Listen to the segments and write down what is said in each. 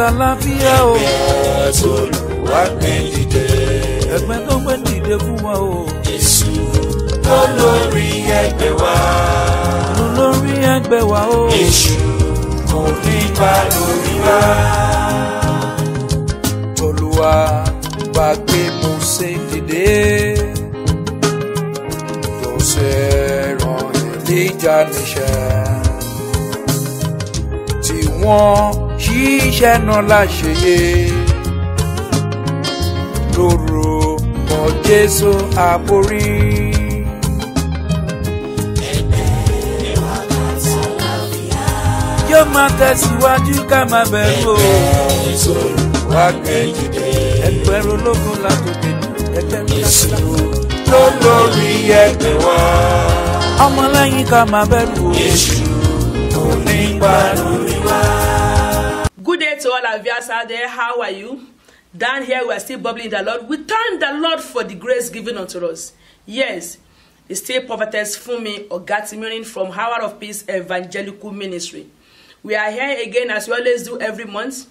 àtàlàfíà o. Ẹgbẹ́ tó Olúwa gbé dìde. Ẹgbẹ́ tó gbé dìde fún wa o. Jésù olórí ẹgbẹ́ wa. Olórí ẹgbẹ́ wa o. Èṣù kò ní bá lórí wa. Olúwa bá gbé Mósè dìde. Tó ṣe rán Èlíjà níṣẹ́. Tí wọ́n ṣiṣẹ́ náà láṣeyẹ. Lórúkọ Jésù àborí. Yóò máa tẹ̀síwájú ká máa bẹ̀rù o. Wá gbé dìde. Ẹgbẹ̀rún ológun látòkè Jésù lólórí ẹgbẹ́ wa. ọmọlẹ́yìn ká máa bẹ̀rù o. Èṣù kò ní bá lórí wa. Good day to all our viewers out there. How are you? Down here, we are still bubbling the Lord. We thank the Lord for the grace given unto us. Yes, it's still Prophetess Funmi Ogatimirin from Hour of Peace Evangelical Ministry. We are here again as we always do every month.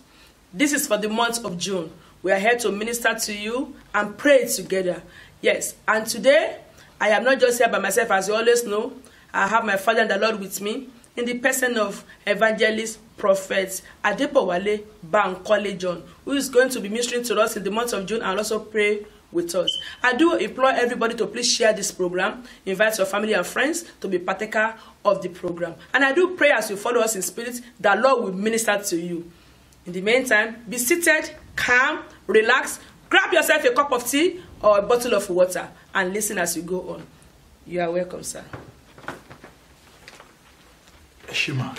This is for the month of June. We are here to minister to you and pray together. Yes, and today, I am not just here by myself, as you always know. I have my Father and the Lord with me in the person of Evangelist Prophet Adebowale Bankole John, who is going to be ministering to us in the month of June and also pray with us. I do implore everybody to please share this program, invite your family and friends to be partaker of the program. And I do pray as you follow us in spirit, that Lord will minister to you. In the meantime, be seated, calm, relax, grab yourself a cup of tea or a bottle of water and listen as you go on. You are welcome, sir. Shema.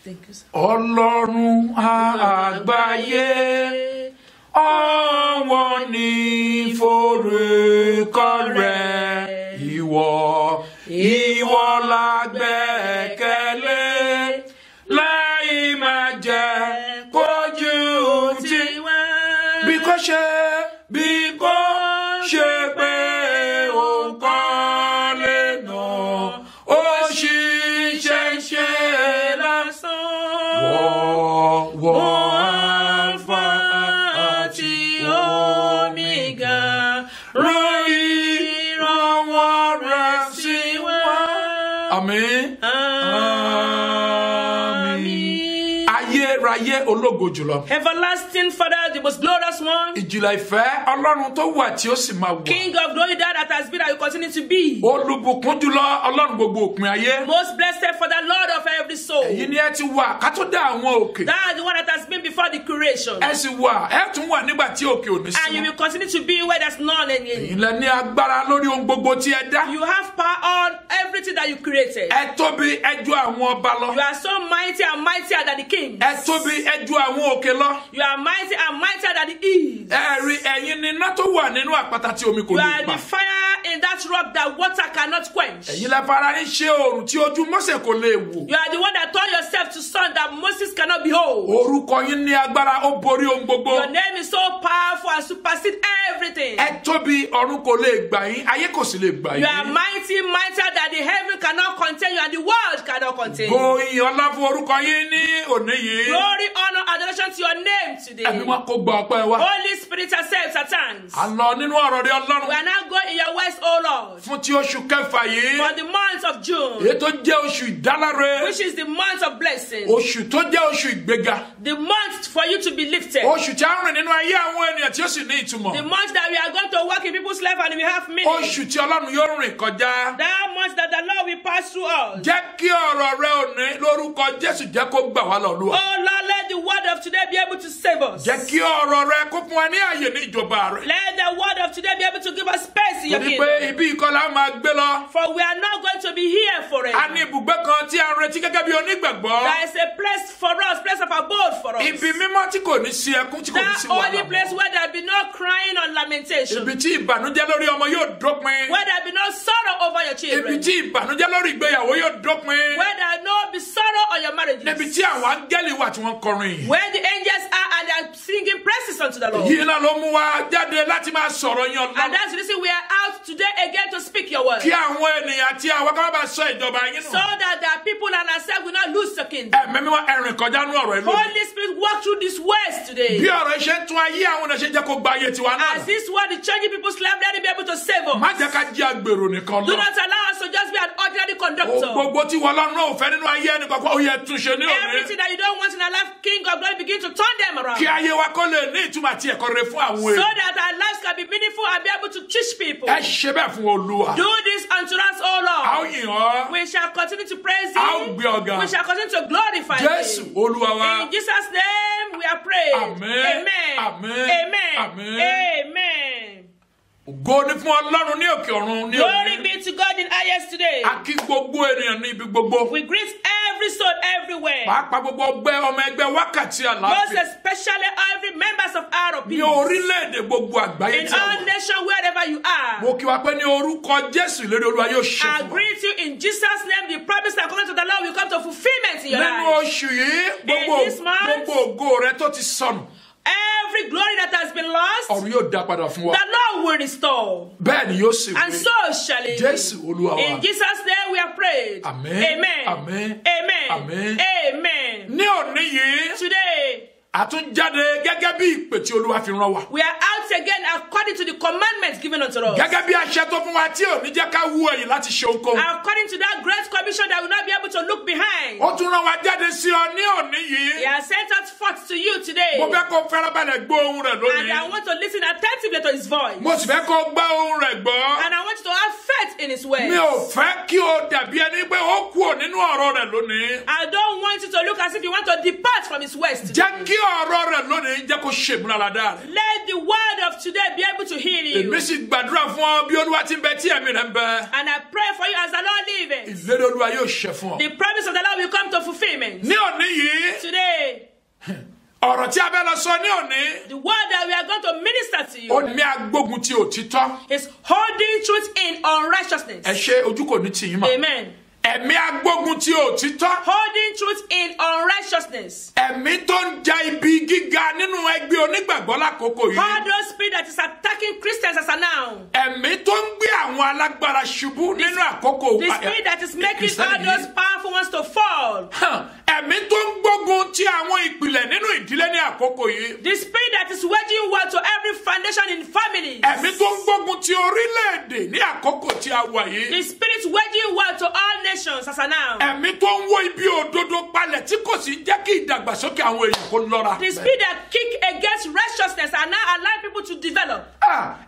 Thank you, sir. Ọlọ́run àgbáyé, ọ̀wọ́n ní forúkọ rẹ̀. Ìwọ la gbẹ́kẹ̀lé, láì máa jẹ́ kójú tiwa. Bí kò ṣe pé òǹkọ́ lè nà, ó ṣiṣẹ́ lásán. Wọ́n Alpha àti Omega, rán ìrànwọ́ rẹ̀ sí wa. Àmín. Ayérayé ológo jùlọ. Everlasting Father, the most glorious one. Ìjìnlẹ̀ ìfẹ́ Ọlọ́run tó wà tí ó sì máa wà. King of glory, that has been and will continue to be. Olùbùkún jùlọ Ọlọ́run gbogbo òpin ayé. Most blessed Father, Lord of every soul. Èyí ni ẹ ti wà ká tó dá àwọn òkè. That is the one that has been before the creation. Ẹ sì wà, ẹ tún wà nígbà tí òkè ò ní sí. And you will continue to be where there's none any. Ilẹ̀ ní agbára lórí ohun gbogbo tí ẹ dá. You have power on everything that you created. Ẹ tóbi ẹ ju àwọn ọba lọ. You are so mighty and mightier than the kings. Ẹ tóbi ẹ ju àwọn òkè lọ. You are mighty and mightier than the hills. Ẹ̀rí ẹ̀yin ni iná tó wà nínú àpáta tí omi kò You lè are pa. the fire in that rock that water cannot quench. Ẹ̀yin lẹ fara yín ṣe oòrùn tí ojú Mósè kò lè wò. You are the one that turned yourself to sun that Moses cannot behold. Orúkọ yín ní agbára ó borí ohun gbogbo. Your name is so powerful and supersede everything. Ẹ tóbi ọ̀run kò lè gbà yín, ayé kò sì lè gbà You are yín. mighty, mightier that the heaven cannot contain you and the world cannot contain you. Bóyin ọlá fún orúkọ yín ní òní yìí. Glory, honor, adoration to your name today. Ẹ̀mí wọn kò gba ọpẹ́ wa. Holy Spirit accepts our thanks. A lọ nínú ọ̀rọ̀ rẹ We Ọlọ́run are now going in your ways, O Lord, fún ti oṣù kẹfà yìí. for the month of June, Èyí tó jẹ́ oṣù ìdáláre. which is the month of blessing, Oṣù tó jẹ́ oṣù ìgbéga. the month for you to be lifted, Oṣù tí a ń rìn nínú ayé àwọn ènìyàn tí ó sì ní the ìtumọ̀. month that we are going to work in people's life and we have meaning, Oṣù tí Ọlọ́run yóò rìn kọjá. that month that the Lord will pass through us. Jẹ́ kí ọ̀rọ̀ rẹ òní lórúkọ Jésù jẹ́ kó gbà wá lọ́lúwa. Oh Lord, let the word of today be able to save us. Jẹ́ kí ọ̀rọ̀ rẹ kó fún wa ní àyè ní ìjọba rẹ. Let the word of today be able to give us space in your Torí pé kingdom. ibi ìkọlà máa gbé lọ. For we are not going to be here forever. A ní ibùgbé kan tí a ń retí gẹ́gẹ́ bí onígbàgbọ́. There is a place for us, place of abode for us. Ibi mímọ́ tí kò ní sí ẹkún tí kò ní That sí only wàhálà. place where there be no crying or lamentation. Ibi tí ìbànújẹ́ lórí ọmọ yóò dópin. Where there be no sorrow over your Ibi children. tí ìbànújẹ́ lórí ìgbéyàwó yóò dópin. Where there no be sorrow on your marriages. Níbi tí àwọn áńgẹ́lì wà tí wọ́n kọrin. Where the angels are and they are singing praises unto the Lord. Yìí náà ló mú wa jáde láti máa sọ̀rọ̀ yan And Ọlọ́run. that's the reason we are out today again to speak your word. Kí àwọn ènìyàn àti àwọn kan bá sọ ìjọba yín So nù. that the people and ourselves will not lose the kingdom. Ẹ̀mí mímọ́ ẹ̀rìn kọjá nú ọ̀rọ̀ ìlú. Holy Spirit, walk through this words today. Bí ọ̀rọ̀ iṣẹ́ ń tún ayé àwọn ọ̀nà ṣe jẹ́ kó gba ayé tiwa náà. As this word is changing people's life, let it be able to save us. Má jẹ́ ká jẹ́ agbèrò nìkan Do lọ. not allow us to just be an ordinary Ohun conductor. gbogbo tí wọ́n lọ́nà ò fẹ́ nínú ayé ẹnì kankan ó yẹ túnṣe ní òní. Everything that you don't want in our life, King of Glory, begin to turn them around. Kí ayé wa kó lè ní ìtumọ̀ àti ẹ̀kọ́ rere fún àwọn So èèyàn. that our lives can be meaningful and be able to teach people. Ẹ ṣe bẹ́ẹ̀ fún Olúwa. Do this unto us, O A ó Lord. yìn ọ́. We shall continue to praise A ó Him. gbé ọ̀gá. We shall continue to glorify Jésù Him. Olúwa wa. In Jesus' name we are praying. Amen. Amen. Amen. Amen. Amen. Amen. Ògo ni fún Ọlọ́run ní òkè ọ̀run ní Glory òní. be to God in highest today. A kí gbogbo ènìyàn ní ibi gbogbo. We greet every soul everywhere. Pàápàá gbogbo ọmọ ẹgbẹ́ wákàtí Most àlàáfíà. especially every members of our Ní people. orílẹ̀-èdè gbogbo àgbáyé In tí a all wà. nations, wherever you are. Mo kí wa pé ní orúkọ Jésù ìlérí Olúwa yóò ṣe I fún wa. greet you in Jesus' name. The promise that comes to the Lord will come to fulfillment in your Nínú life. oṣù yìí, In this month, gbogbo ògo rẹ tó ti sọnù. Every glory that has been lost, Ọ̀run yóò dá padà fún wa. the Lord will restore. Bẹ́ẹ̀ ni yóò sì And rí. so shall it be. Jésù Olúwa wa. In Jesus' name we are prayed. Amen. Amen. Amen. Amen. Amen. Amen. Ní òní yìí, Today, àtúnjáde gẹ́gẹ́ bí ìpè tí Olúwa fi rán wa. we are out again according to the commandments given unto us. Gẹ́gẹ́ bí àṣẹ tó fún wa tí ò ní jẹ́ ká wú ẹ̀yìn láti ṣe ohunkóhun. According to that great commission that will not be able to look behind. Ó tún rán wa jáde sí ọ ní òní He yìí. has sent us forth to you today. Mo fẹ́ kó fẹ́rẹ́balẹ̀ gbọ́ ohùn rẹ̀ And lónìí. I want to listen attentively to his voice. Mo sì fẹ́ kó gbọ́ ohùn rẹ̀ gbọ́. And I want you to have faith in his words. Mi ò fẹ́ kí o dàbí ẹni pé ó kúrò nínú ọ̀rọ̀ rẹ̀ lónìí. I don't want you to look as if you want to depart from his words today. Jẹ́ kí ọ̀rọ̀ rẹ̀ lónìí jẹ́ kó ṣe ìmúláradá rẹ̀. Let the word of today be able to heal you. Èmi sì gbàdúrà fún ọ bí Olúwa ti ń bẹ tí ẹ̀mí rẹ̀ ń bẹ. And I pray for you as the Lord liveth. Ìlérí Olúwa yóò ṣẹ fún ọ. The promise of the Lord will come to fulfillment. Ní òní yìí, Today, ọ̀rọ̀ tí a bẹ́ lọ sọ ní òní, the word that we are going to minister to ó you ní agbógun ti òtítọ́. is holding truth in unrighteousness. Ẹ ṣe ojú kò ní tì yín mọ́. Amen. Ẹ̀mí agbógun ti òtítọ́. Holding truth in unrighteousness. Ẹ̀mí tó ń ja ibi gíga nínú ẹgbẹ́ onígbàgbọ́ lákòókò yìí. All those spirit that is attacking Christians as of now. Ẹ̀mí tó ń gbé àwọn alágbára ṣubú nínú àkókò The spirit that is making all Christianity. those powerful ones to fall. Ẹ̀mí tó ń gbógun ti àwọn ìpìlẹ̀ nínú ìdílé ní àkókò yìí. The spirit that is waging war to every foundation in families. Ẹ̀mí tó ń gbógun ti orílẹ̀-èdè ní àkókò tí a wà yìí. The spirit waging war to all nations as of now. Ẹ̀mí tó ń wó ibi òdodo palẹ̀ tí kò sì jẹ́ kí ìdàgbàsókè àwọn èèyàn kó lọ́ra. The spirit that kick against righteousness and now allow people to develop.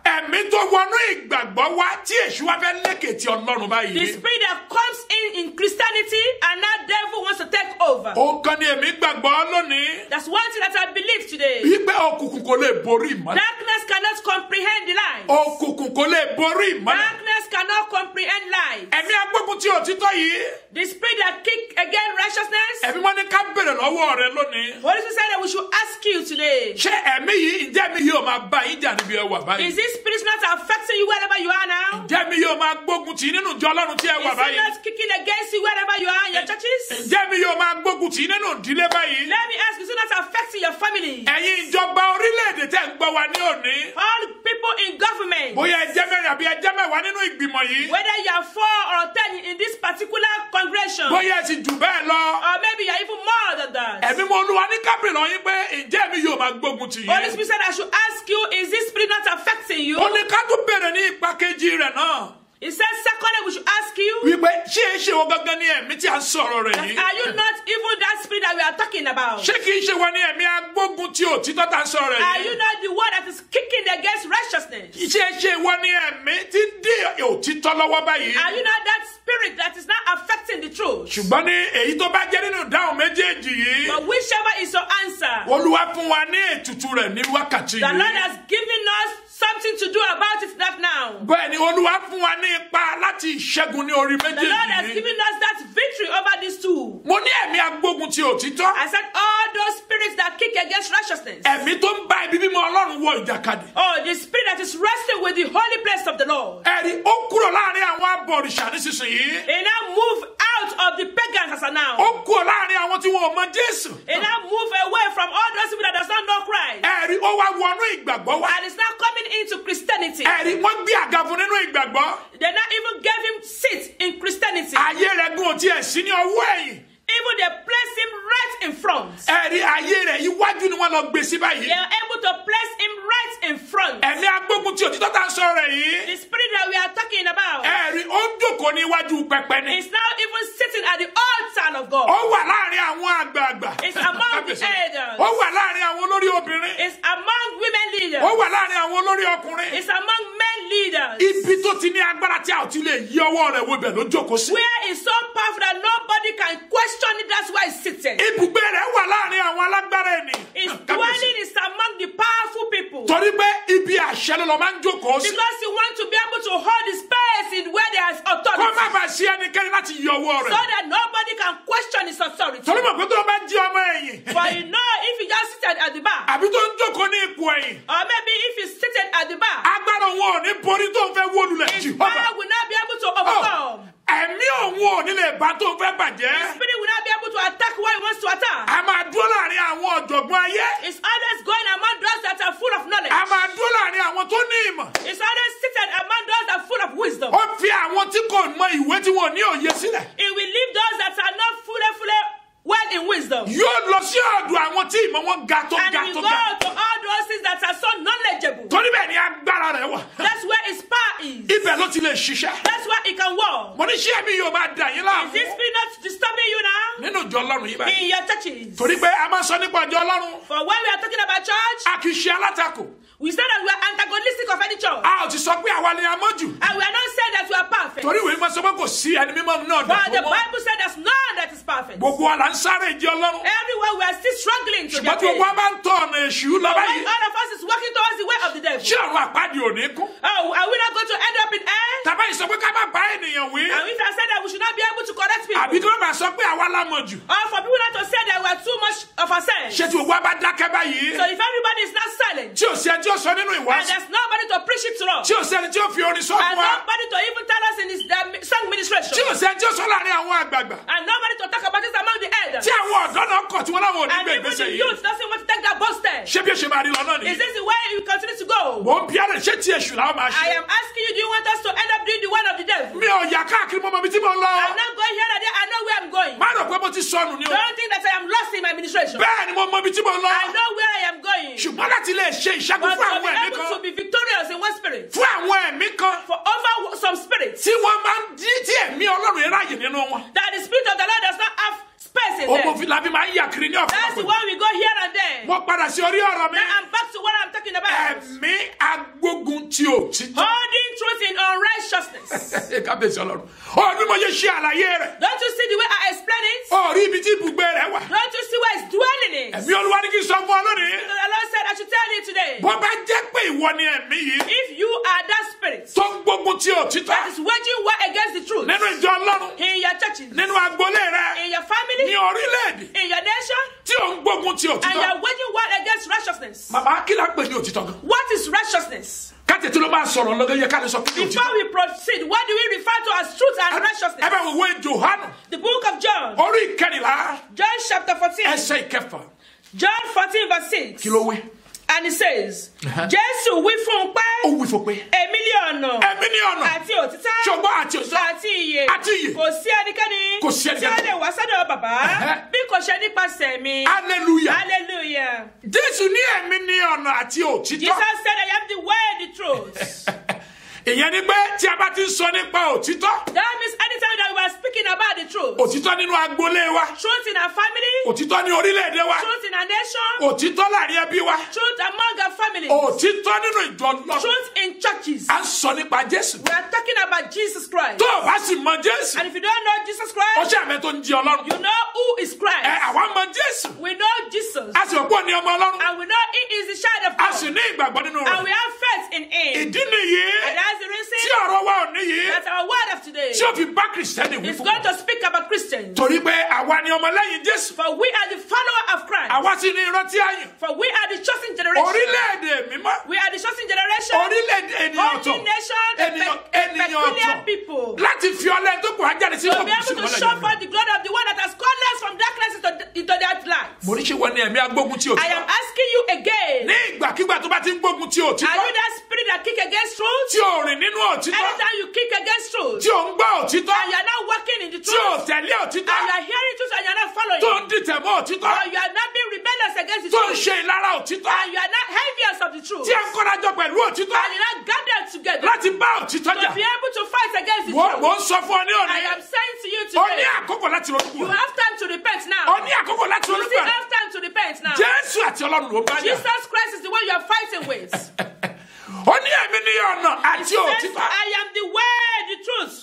Ẹ̀mí tó wọnú ìgbàgbọ́ wá tí èṣù wá fẹ́ lékè tí Ọlọ́run The báyìí. spirit that comes in Christianity and now devil wants to take over. Ó kàn ní èmi gbàgbọ́ lónìí. That's one thing that I believe today. Wípé òkùnkùn kò lè borí ìmọ́lẹ̀. Darkness cannot comprehend the light. Òkùnkùn kò lè borí ìmọ́lẹ̀. Darkness cannot comprehend light. Ẹ̀mí agbógun ti òtítọ́ yìí. The spirit that kick against righteousness. Ẹ̀mí wọn ní ká bèrè lọ́wọ́ rẹ lónìí. Holy Spirit said that we should ask you today. Ṣé ẹ̀mí yìí ǹjẹ́ mi yóò máa bá yín jà níbi ẹ wà báyìí? Is this spirit not affecting you wherever you are now? Ǹjẹ́ mi yóò máa gbógun tì í nínú ìjọ Ọlọ́run tí ẹ wà Is it báyìí? not kicking against you wherever you are in your churches? Ǹjẹ́ mi yóò máa gbógun tì í nínú ìdílé báyìí? Let me ask you, is it not affecting your family? Ẹ̀yin ìjọba orílẹ̀-èdè tẹ́ ń gbọ́ wa ní òní. All people in government, Bóyá ẹ jẹ́ mẹ́rin àbí ẹ jẹ́ mẹ́wàá nínú ìgbìmọ̀ yìí. whether you are 4 or 10 in this particular congregation, Bóyá ẹ sì jù bẹ́ẹ̀ lọ. or maybe you are even more than that. Ẹ̀mí mo Olúwa ní kábìrì lọ́yìn pé ǹjẹ́ mi yóò máa gbógun tì Holy í? Spirit said I should ask you, is this spirit not affecting you? Ó ní ká tún bèrè ní ipa kejì rẹ̀ náà. He said, secondly, we should ask you, Wípé ṣé é ṣe wo gangan ní ẹ̀mí tí a ń sọ̀rọ̀ rẹ̀ yìí? are you not even that spirit that we are talking about? Ṣé kìí ṣe wọn ní ẹ̀mí agbógun tí òtítọ́ tá a ń sọ̀rọ̀ rẹ̀ Are yìí? you not the one that is kicking against righteousness? Ṣé é ṣe wọn ní ẹ̀mí tí ń dí òtítọ́ lọ́wọ́ báyìí? Are you not that spirit that is not affecting the truth? Ṣùgbọ́n ní èyí tó bá jẹ́ nínú ìdáhùn méjèèjì yìí, But whichever is your answer, Olúwa fún wa ní ètùtù rẹ̀ ní wákàtí the Lord yìí. has given us something to do about it that now. Bẹ́ẹ̀ ni Olúwa fún wa ní ipa láti ìṣẹ́gun ní orí The Lord has méjèèjì yìí. given us that victory over these two. Mo ní ẹ̀mí agbógun ti òtítọ́. I said all those spirits that kick against righteousness. Ẹ̀mí tó ń bá ibi mímọ́ Ọlọ́run wọ ìjàkadì. Oh, the spirit that is wrestling with the holy place of the Lord. Ẹ̀rí ó kúrò láàrin àwọn abọ̀rìṣà nísinsìnyí. They now move out out of the pagans as of now. ó kúrò láàrin àwọn tí wọn ò mọ Jésù. He now move away from all those people that does not know Christ. ẹ̀rí ó wá wọnú ìgbàgbọ́ wá. And is now coming into Christianity. ẹ̀rí wọ́n gbé àga fún nínú ìgbàgbọ́. They not even gave him seat in Christianity. ayé rẹ̀ gùn tiẹ̀ sí ní ọwọ́ ẹ̀yìn. Even they place him right in front. ẹ̀rí ayé rẹ̀ iwájú ni wọ́n lọ gbé sí They báyìí. are able to place him right in front. ẹ̀mí agbógun tí òtítọ́ tá ń sọ rẹ̀ yìí. The spirit that we are talking about ẹ̀rí ó ń jókòó ní iwájú pẹpẹ ni. is now even sitting at the altar of God. ó wà láàrin àwọn àgbààgbà. It's among the elders. ó wà láàrin àwọn olórí obìnrin. It's among women leaders. ó wà láàrin àwọn olórí ọkùnrin. It's among men leaders. ibi tó ti ní agbára tí a ò ti lè yí ọwọ́ rẹ̀ wo ibẹ̀ ló jókòó sí. Where is so powerful that nobody can question it. That's why it's sitting. ibùgbé rẹ̀ wà láàrin àwọn alágbára ènìyàn. His dwelling is among the powerful people. torí pé ibi àṣẹ ló lọ máa ń jókòó sí. Because he wants to be able to hold the space in where there is kó authority. má bàa ṣe ẹnikẹ́ni láti yí ọwọ́ So rẹ̀. that nobody can question his authority. torí mọ̀ pé tó bá jí ọmọ ẹ̀yìn. But you know, if he just seated at the back, àbí tó ń jókòó ní ipò ẹ̀yìn. or maybe if he's seated at the back, agbára òun ò ní borí tó ń fẹ́ wó lulẹ̀ his jù. power will not be able to overcome. ẹ̀mí òun ò ní lè bá tó ń fẹ́ bàjẹ́. His spirit will not be able to attack what he wants to attack. a máa dúró láàrin àwọn ọ̀jọ̀gbọ́n ayé. It's always going among those that are full of knowledge. a máa dúró láàrin àwọn tó ní ìmọ̀. It's always seated among those that are full of wisdom. ó fi àwọn tí kò mọ ìwé tí wọn ò ní òye sílẹ̀. He will leave those that are not fully well in wisdom. yóò lọ sí ọ̀dọ̀ àwọn tí ìmọ̀ wọn ga tó And ga he tó will ga. go to all those things that are so knowledgeable. torí bẹ́ẹ̀ ni agbára rẹ̀ wà. That's where his power is. ibẹ̀ ló ti lè ṣiṣẹ́. That's why he can walk. mo ní ṣé mi yóò máa dà yín Is láàmú. this spirit not disturbing you now? nínú ìjọ ọlọ́run yìí báyìí. In your churches. torí pé a máa sọ nípa ìjọ ọlọ́run. For when we are talking about church, a kì í ṣe alátakò. we say that we are antagonistic of any church. a ò ti sọ pé àwa ni a mọ́ jù. And we are not saying that we are perfect. torí ìwé máa sọ pé kò sí ẹni mímọ́ náà But the dàpọ̀ mọ́. Bible said there's none that is perfect. gbogbo wa là ń sáré ìjọ ọlọ́run. Everywhere we are still struggling to ṣùgbọ́n get tí gbogbo wa paid. bá ń tọ ọ̀nà èṣù lọ When báyìí. all of us is working towards the way of the devil. ṣé ọ̀run àpáàdì ò ní kún. Oh, are we not going to end up in hell? tàbá yìí sọ pé ká má bá ènìyàn wí. And if I said that we should not be able to correct people. àbí kí wọ́n máa sọ pé àwa la mọ̀ jù. Or for people not to say that we are too much of ourselves. ṣé tí gbogbo wa bá dákẹ́ báyìí. So if everybody is not silent, tí ò sí ẹni tí ó sọ nínú and ìwàásù. there's nobody to preach it to us, tí ò sí ẹni tí ó fi orin sọ and fún wa. nobody to even tell us in his song ministration, tí ò sí ẹni tí ó sọ láàrin àwọn àgbààgbà. and nobody to talk about it among the elders, tí àwọn ọ̀dọ́ náà kọ̀ tí wọ́n láwọn ò ní and gbé even ìgbésẹ̀ the yìí. youth doesn't want to take that bold step. ṣé bí ó ṣe máa rí lọ náà Is nìyí. this the way you continue to go? mò ń bí ẹrẹ ṣé tí èṣù làwọn máa I ṣe. am asking you, do you want us to end up doing the one of the devil? mi ò yà káàkiri mọ́ mọ́ bí tí mo lọ. I'm not going here and there. I know where I'm going. má rò pé mo ti sọnù ni o. Don't think that I am lost in my administration. bẹ́ẹ̀ ni mo mọ bí tí mo lọ. I know where I am going. ṣùgbọ́n láti lè ṣe ìṣẹ́gun But fún to àwọn be ẹ̀mí able to kan. be victorious in one spirit, fún àwọn ẹ̀mí kan. for over some spirits, tí wọ́n máa ń dí tí ẹ̀mí ọlọ́run yẹn ráàyè nínú wọn. that the spirit of the Lord does not have space in ọmọ them. fìlà bí máa ń yà kiri ní That's the ọ̀pọ̀lọpọ̀. one we go here and there. mo padà sí orí ọ̀rọ̀ mi. Now I'm back to what I'm talking about. ẹ̀mí agbógun tí ò ti tán. Holding truth in unrighteousness. kábíyèsí ọlọ́run. ọdún mo yẹ ṣe àlàyé rẹ̀. Don't you see the way I explain it? orí ibi tí ibùgbé rẹ̀ wà. Don't you see where it's dwelling in? ẹ̀mí olúwa ní kí n sọ fún ọ lónìí. So the Lord said I should tell you today. bó bá jẹ́ pé ìwọ ni ẹ̀mí yìí. If you are that spirit tó ń gbógun tí ò ti that tán. is waging war against the truth nínú ìjọ ọlọ́run. in your churches, nínú agbolé rẹ̀. in your family, ní orílẹ̀-èdè. in your nation, tí ò ń gbógun tí ò ti and you tán. are waging war against righteousness. bàbá kí la pè ní òtítọ́ gan. What is righteousness? káàtì tí ló máa sọ̀rọ̀ lọ́gọ́ yẹ ká lè sọ pé ní òtítọ́. Before we proceed, what do we refer to as truth and ẹ righteousness? bá wo ìwé Jòhánù The book of John, orí ìkẹrìnlá John chapter 14, ẹsẹ̀ ìkẹfà John 14 verse 6. kí ló wí. And it says, Jésù wí fún un pé, ó wí fún pé èmi ni ọ̀nà ẹ̀mí ní ọ̀nà àti òtítọ́ ṣùgbọ́n àti òtítọ́ àti ìyè. àti ìyè. Kò sí ẹnikẹ́ni Kò sí tí ó ẹnikẹ́ni. lè wá sọ́dọ̀ bàbá bí kò ṣe nípasẹ̀ mi. hallelujah. Hallelujah. Jésù ní ẹ̀mí ní ọ̀nà àti òtítọ́. Jesus said, I am the way, the truth. ìyẹn ni pé tí a bá ti ń sọ nípa òtítọ́. That means anytime that we are speaking about the truth, òtítọ́ nínú agbolé wa. truth in our family, òtítọ́ ní orílẹ̀-èdè wa. truth in our nation, òtítọ́ láàrin ẹbí wa. truth among our families, òtítọ́ nínú ìjọ lọ. truth in churches. à ń sọ nípa Jésù. We are talking about Jesus Christ. tó o bá sì mọ Jésù. And if you don't know Jesus ó Christ, ṣe àmì tó ń jí Ọlọ́run. you know who is Christ. àwa mọ Jésù. We know Jesus. a sì pọ̀ ní ọmọ Ọlọ́run. And we know he is the child of a God. sì ní ìgbàgbọ́ nínú And we rẹ̀. have faith in him. ìdí nìyí And that's the reason tí ọ̀rọ̀ wa ò níyì that our word of today tí ó fi bá Kìrìsìtẹ́nì wí is fún going wa. to speak about Christians. torí pé àwa ni ọmọlẹ́yìn Jésù. For we are the follower of Christ. àwa sì ní ìrántí àyàn. For we are the chosen generation. orílẹ̀-èdè mímọ́. We are the chosen generation. orílẹ̀-èdè ènìyàn Holy ọ̀tọ̀. nation, a ènìyàn peculiar ọ̀tọ̀. people. láti láti fi ọlẹ́ tó kù ajáde sí To be able to show forth the glory of the one that has called us from darkness into that light. mo ní ṣe wọ́n ní ẹ̀mí agbógun tí I am òtítọ́. asking you again. ní ìgbàkigbà tó bá ti ń gbógun tí Are you òtítọ́. that spirit that kick against truth? tí ò rìn nínú òtítọ́. Anytime you kick against truth, tí ò ń gbọ́ òtítọ́. and you are not working in the tí ò truth, tẹ̀lé òtítọ́. and you are hearing truth and you are not following, tó ń dìtẹ̀ mọ́ òtítọ́. or you are not being rebellious against the tó ń truth, ṣe ìlara òtítọ́. and you are not envious of the truth, tí ẹ ń kọ́nàjọ pẹ̀lú òtítọ́. and you are not gathered together láti bá òtítọ́ to jà. be able to fight against the mo truth. ń sọ fún ọ ní òní. I am saying to you o ní today, àkókò láti ronú you kúrò. have time to repent o now. ní àkókò láti You ronú still kúrò. have time to repent now. Jésù àti Ọlọ́run ló ń bá jà. Jesus Christ is the one you are fighting with. ó ní ẹ̀mí ní ọ̀nà àti He says, òtítọ́. I am the way, the truth,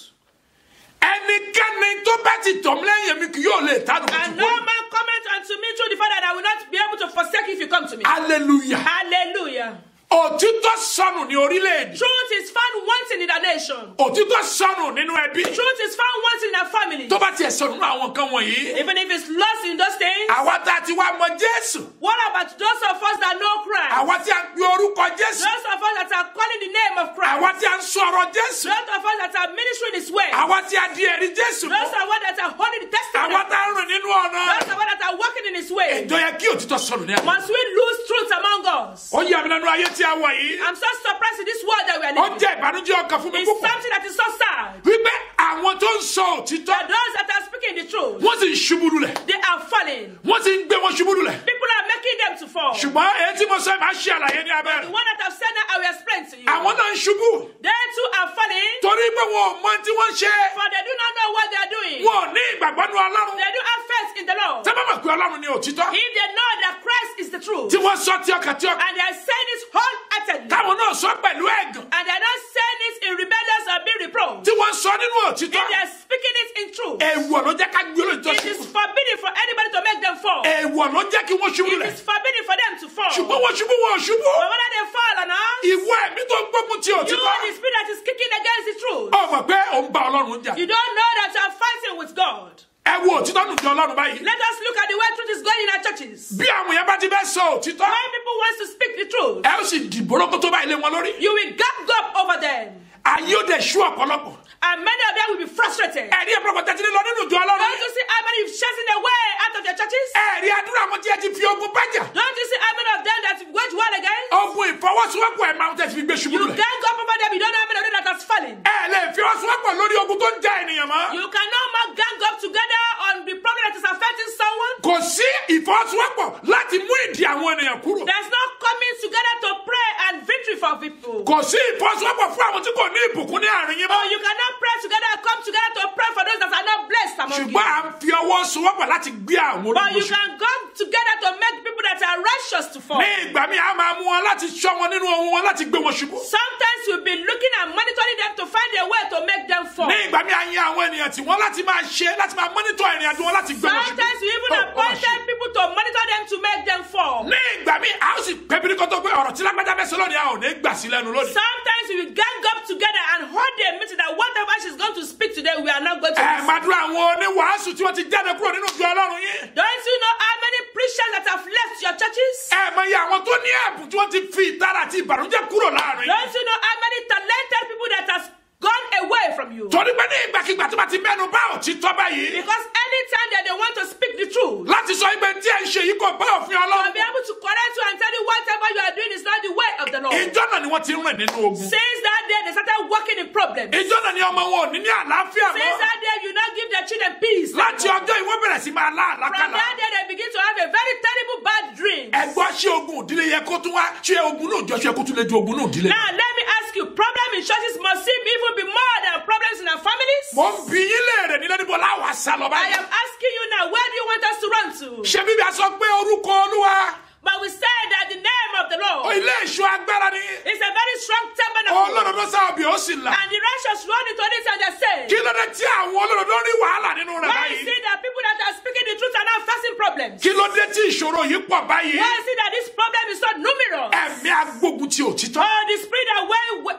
ẹnikẹ́ni tó bá ti tọ̀ mí lẹ́yìn mi kì yóò lè tánu and no man comment unto me through the Father that I will not be able to forsake you if you come to me. hallelujah. Hallelujah. òtítọ́ sọnù ní orílẹ̀-èdè. Truth is found wanting in a nation. òtítọ́ sọnù nínú ẹbí. Truth is found wanting in a family. tó bá tiẹ̀ sọnù nínú àwọn nǹkan wọ̀nyí. Even if it's lost in those things. àwa tá a ti wá mọ Jésù. What about those of us that know Christ? àwa tí a ń pe orúkọ Jésù. Those of us that are calling the name of Christ. àwa tí a ń sọ̀rọ̀ Jésù. Those of us that are ministering His way. àwa tí a di ẹ̀rí Jésù. Those of us that are holding the testimony. àwa tá a ń rìn nínú ọ̀nà. Those of us that are walking in His way. ètò yẹ kí òtítọ́ sọnù ní àná. Must we lose truth among us? ó yà mí lẹ́nu ayé tí a wọ̀ yìí. I'm so surprised in this world that we are ó living. jẹ́ ìbànújẹ́ ọkàn fún mi It's púpọ̀. something that is so sad. wípé àwọn tó ń sọ òtítọ́. That those that are speaking the truth, wọ́n sì ń ṣubú lulẹ̀. they are falling. wọ́n sì ń gbé wọn ṣubú lulẹ̀. People are making them to fall. ṣùgbọ́n èyí tí mo sọ ẹ̀ máa ṣe àlàyé ní The abẹ́rẹ́. one that I've said now, I will explain to you. àwọn náà ń ṣubú. They too are falling, torí pé wọn ò mọ tí wọ́n ṣe. for they do not know what they are doing. wọn ò ní ìgbàgbọ́ nínú Ọlọ́run. They do have faith in the Lord. tẹ́ bá mọ̀ pé Ọlọ́run ni òtítọ́. If they know that Christ is the truth, tí wọ́n sọ tí ọkàn tí ọkàn. and they are saying it wholeheartedly, táwọn náà sọ pẹ̀lú ẹ̀gàn. and they are not saying it in rebellious or being reproached, tí wọ́n sọ nínú if òtítọ́. they are speaking it in truth, èèwọ̀ ló jẹ́ ká gbé olóòtítọ́ it is ṣubú. forbidden for anybody to make them fall. èèwọ̀ ló jẹ́ kí wọ́n ṣubú It lẹ̀. is forbidden for them to fall. ṣùgbọ́n wọ́n ṣubú wọn ò ṣubú. But whether they fall or not, ìwọ ẹ̀mí tó ń gbógun ti you òtítọ́. are the spirit that is kicking against the truth. ó mọ̀ pé òun bá Ọlọ́run jà. You don't know that you are fighting with God. ẹ wo òtítọ́ nù jọ Ọlọ́run báyìí. Let us look at the way truth is going in our churches. bí àwọn yẹn bá ti fẹ́ sọ òtítọ́. When people want to speak the truth, ẹ ó sì dìbò lóko tó bá ilé wọn lórí. you will gang up over them. ayé ó dẹ̀ ṣú ọ̀pọ̀lọpọ̀. And many of them will be frustrated. ẹ̀rí ọ̀pọ̀lọpọ̀ tẹ́tí lọ nínú ìjọ Ọlọ́run. Don't you see how many you've chasing away out of your churches? ẹ̀rí àdúrà wọn tí ẹ ti fi ogun bájà. Don't you see how many of them that wage war against? ogun ìfọwọ́sowọ́pọ̀ ẹ̀ máa ń tẹ̀sí fi gbé ṣubú You lẹ̀. gang up over them, you don't know how many of them that has fallen. ẹ lè fi ọwọ́sowọ́pọ̀ lórí ogun tó ń ja ènìyàn mọ́. You cannot more gang up together on the problem that is affecting someone. kò sí ìfọwọ́sowọ́pọ̀ láti mú ìdí àwọn ènìyàn kúrò. There's no coming together to pray and victory for people. kò sí ìfọwọ́sowọ́pọ̀ fún àwọn tí kò ní ìbùkún ní àárín yín Oh, mọ́. you cannot pray together and come together to pray for those that are not blessed among ṣùgbọ́n you. à ń fi ọwọ́ sowọ́pọ̀ láti gbé àwọn But you olùgbòsù. can come together to make people that are righteous to fall. ní ìgbà míì a máa mú wọn láti ṣọ́ wọn nínú ohun wọn láti gbé wọn ṣubú. Sometimes you'll be looking and monitoring them to find a way to make them fall. ní ìgbà míì a yan àwọn ènìyàn tí wọ́n láti máa ṣe láti máa mọ́nítọ̀ ìrìn àjò wọn láti gbé wọn ṣubú. Sometimes you even Ó máa appointed ṣe. people to monitor them to make them fall. ní ìgbà míì a ó sì pẹ́ bí kótó pé ọ̀rọ̀ tí lágbájá fẹ́ sọ lónìí a ò ní gbà sí lẹ́nu lónìí. Sometimes we will gang up together and hold a meeting that whatever she's going to speak today, we are not going to ẹ listen. máa dúró àwọn oníwàásù tí wọ́n ti jáde kúrò nínú ìjọ Ọlọ́run yín. Don't you know how many preachers that have left your churches? ẹ mọ iye àwọn tó ní ẹ̀bùn tí wọ́n ti fi ìtara àti ìbànújẹ́ kúrò láàrin. Don't you know how many talented people that has gone away from you? torí pé ní ìgbàkigbà tó bá ti mẹ́nu bá òtítọ́ báyìí. Because anytime that they want to speak the truth, láti sọ ibẹ̀ tí ẹ ń ṣe yìí kò bá òfin they'll Ọlọ́run. be able to correct you and tell you whatever you are doing is not the way of the Lord. ìjọ náà ni wọ́n ti ń rìn nínú ogun. Since that day, they started working in problems. ìjọ náà ni ọmọ wọn ò ní ní àlàáfíà Since mọ́. that day, you not give their children peace. láti ọjọ́ ìwọ bẹ̀rẹ̀ sí máa From láàlákàlà. that day, they begin to have a very terrible bad dream. ẹgbọ́n ṣé ogun òdílé yẹ kó tún wá ṣé ogun náà jọ ṣe kó tún lè ju ogun náà òdílé. Now, let me ask you, problem in churches must seem even be more than problems in our families? mo ń bi yín léèrè nílẹ̀ níbo láwàá sá lọ I báyìí. am asking you now, where do you want us to run to? ṣé bíbí a sọ pé orúkọ Olúwa But we say that the name of the Lord ilé ìṣọ́ agbára ni. is a very strong tabernacle. olódodo sáà bí ó sì là. And the righteous run into it and they say, kí ló dé tí àwọn olódodo rí wàhálà nínú rẹ̀ why is báyìí. it that people that are speaking the truth are now facing problems? kí ló dé tí ìṣòro yìí pọ̀ báyìí. Why is it that this problem is so numerous? ẹ̀mí agbógun ti òtítọ́. Oh, the spirit that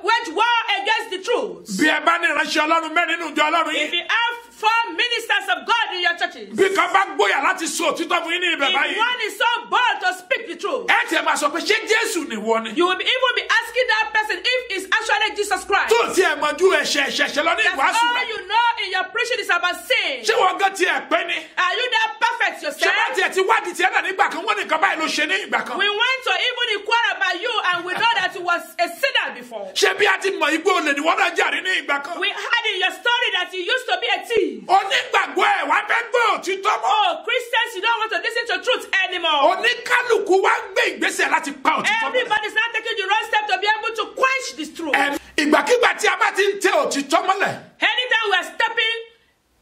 wage war against the truth. bí ẹ bá ní ìránṣẹ́ Ọlọ́run mẹ́rin nínú ìjọ Ọlọ́run If yìí. you have 4 ministers of God in your churches, bí kan bá gbóyà láti sọ òtítọ́ fún yín ní ibẹ̀ if báyìí. one is so bold to speak the truth, ẹ tiẹ̀ máa sọ pé ṣé Jésù nìwọ ni. you will even be asking that person if it's actually Jesus Christ. tó tiẹ̀ mọ̀ ju ẹ̀ṣẹ̀ lọ ní That's ìwàásù all rẹ̀. you know and your preaching is about sin. ṣé wọ́n gan tiẹ̀ pé ni. Are you that perfect ṣé yourself? wọ́n tiẹ̀ ti wádìí tiẹ̀ náà nígbà kan wọ́n ní nǹkan báyìí ló ṣe ní ìgbà kan. We went to even inquire about you and we know that you was a sinner before. ṣé bí a ti mọ̀ igbó olè ni wọ́n náà jàre ní ìgbà kan. We heard in your story that you used to be a thief. onígbàgbọ́ ẹ̀ wá fẹ́ gbọ́ òtítọ́ mọ́. Oh, Christians, you don't want to listen to truth anymore. oníkálukú wá gbé ìgbésẹ̀ láti pa òtítọ́ mọ́. Everybody's now taking the wrong step to be able to quench this truth. ìgbàkigbà tí a bá ti ń tẹ òtítọ́ mọ́lẹ̀. Anytime we are stepping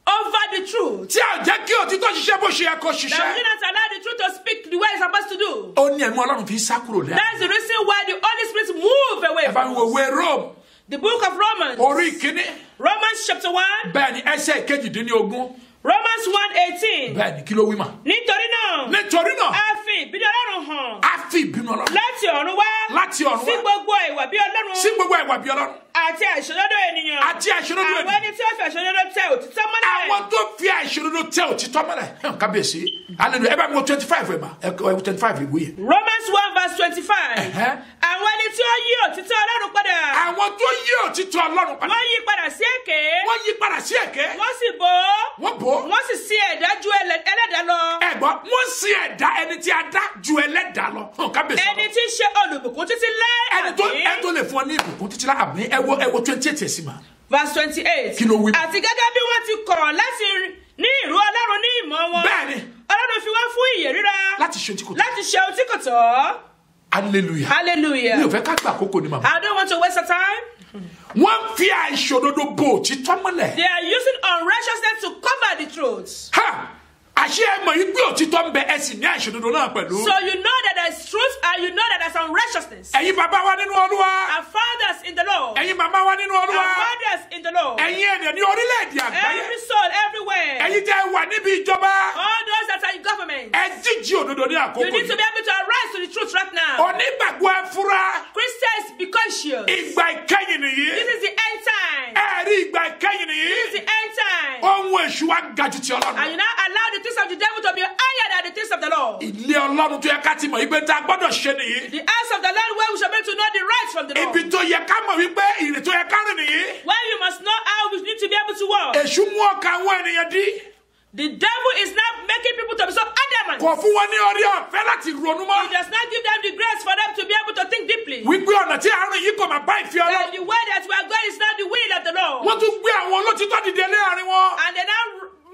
over the truth, tí a jẹ́ kí òtítọ́ ṣiṣẹ́ bó ṣe yẹ kó that we do ṣiṣẹ́. not allow the truth to speak the way it's supposed to do. ó ní ẹ̀mú ọlọ́run fi sá kúrò lẹ́yìn. That's the reason why the Holy Spirit move away ẹ bá mi from wo us. ìwé Rome The book of Romans. orí ìkíní. Romans chapter 1. bẹ́ẹ̀ ni ẹsẹ̀ kejìdínlógún. Romans 1:18. bẹ́ẹ̀ ni kí ló wí mà. Nítorí náà, nítorí náà a fi ìbínú Ọlọ́run hàn a fi ìbínú ọlọ́run láti ọ̀run wá láti ọ̀run sí wá gbogbo ìwà bí Ọlọ́run sí gbogbo ìwà bí ọlọ́run. àti àìṣòdodo ènìyàn. àti àìṣòdodo Àwọn ènìyàn. ẹni tí ó fi àìṣòdodo tẹ òtítọ́ mọ́lẹ̀. àwọn tó fi àìṣòdodo tẹ òtítọ́ mọ́lẹ̀. kábíyèsí hallelujah ẹ bá mi wo 25 ẹ̀ ma ẹ wo 25 ìwé yẹn. Romans 1:25. Àwọn ẹni tí ó yí òtítọ́ Ọlọ́run padà. àwọn tó yí òtítọ́ ọlọ́run padà. Wọ́n yí padà sí èké. wọ́n yí padà sí èké. Wọ́n sì bò ó. wọ́n bò ó. Wọ́n sì sí ẹ̀dá ju ẹlẹ́dàá lọ. ẹ̀gbọ́n wọ́n sí ẹ̀dá ẹni tí a dá ju ẹlẹ́dàá lọ. kábíyèsí Ẹni tí ń ṣe olùbùkún títí láé. ẹni tó lè fún ọ ní ìbùkún títí láà àmì ẹ wo 28 ẹ̀ sí ma. Verse 28. Kí ló wí? Àti gẹ́gẹ́ bí wọ́n ti kọ̀ láti ní ìrú Ọlọ́run ní ìmọ̀ wọn. bẹ́ẹ̀ni Ọlọ́run fi wọ́n fún ìyè ríra. láti ṣe òtítọ́. Láti ṣe ohun tí kò tọ́. hallelujah. Hallelujah. mi ò fẹ́ ká gbà àkókò ni màmá. I don't want to waste your time. wọ́n fi àìṣòdodo bo òtítọ́ mọ́lẹ̀. They are using unrighteousness to cover the truth. ha àṣé ẹ mọ̀ yìí pé òtítọ́ ń bẹ ẹ sì ní àìṣòdodo náà pẹ̀lú. So you know that there is truth and you know that there is unrighteousness. ẹ̀yin bàbá wa nínú Olúwa. Our fathers in the Lord. ẹ̀yin màmá wa nínú Olúwa. Our fathers in the Lord. ẹ̀yin ènìyàn ní orílẹ̀-èdè àgbáyé. Every soul everywhere. ẹ̀yin tẹ́ wà níbi ìjọba. All those that are in government. ẹ jíjí òdodo ní àkókò You need to yìí. be able to arise to the truth right now. onígbàgbọ́ ẹ fura. Christians, be conscious. ìgbà ìkẹyìn nìyí. This is the end time. ẹ rí ìgbà ìkẹyìn This is nìyí. the end time. ohun èṣù wa ga jù ti And Ọlọ́run. you now allow the things of the devil to be higher than the things of the Lord. ilé Ọlọ́run tó yẹ ká ti mọ̀ yìí pé tá a gbọ́dọ̀ ṣe nìyí. The house of the Lord where we shall be able to know the right from the wrong. ibi tó yẹ ká mọ̀ wípé ìrìn tó yẹ ká rìn nìyí. Where you must know how we need to be able to walk. èṣù mú ọkàn àwọn ènìyàn dí. The devil is now making people to be so adamant. kò fún wọn ní orí ọ̀fẹ́ láti ronú He mọ́. does not give them the grace for them to be able to think deeply. wípé ọ̀nà tí àárín yìí kò máa bá ìfẹ́ That Ọlọ́run. the way that we are going is not the will of the Lord. wọ́n tún gbé àwọn olótìtọ́ dìde láàrin wọn. And they now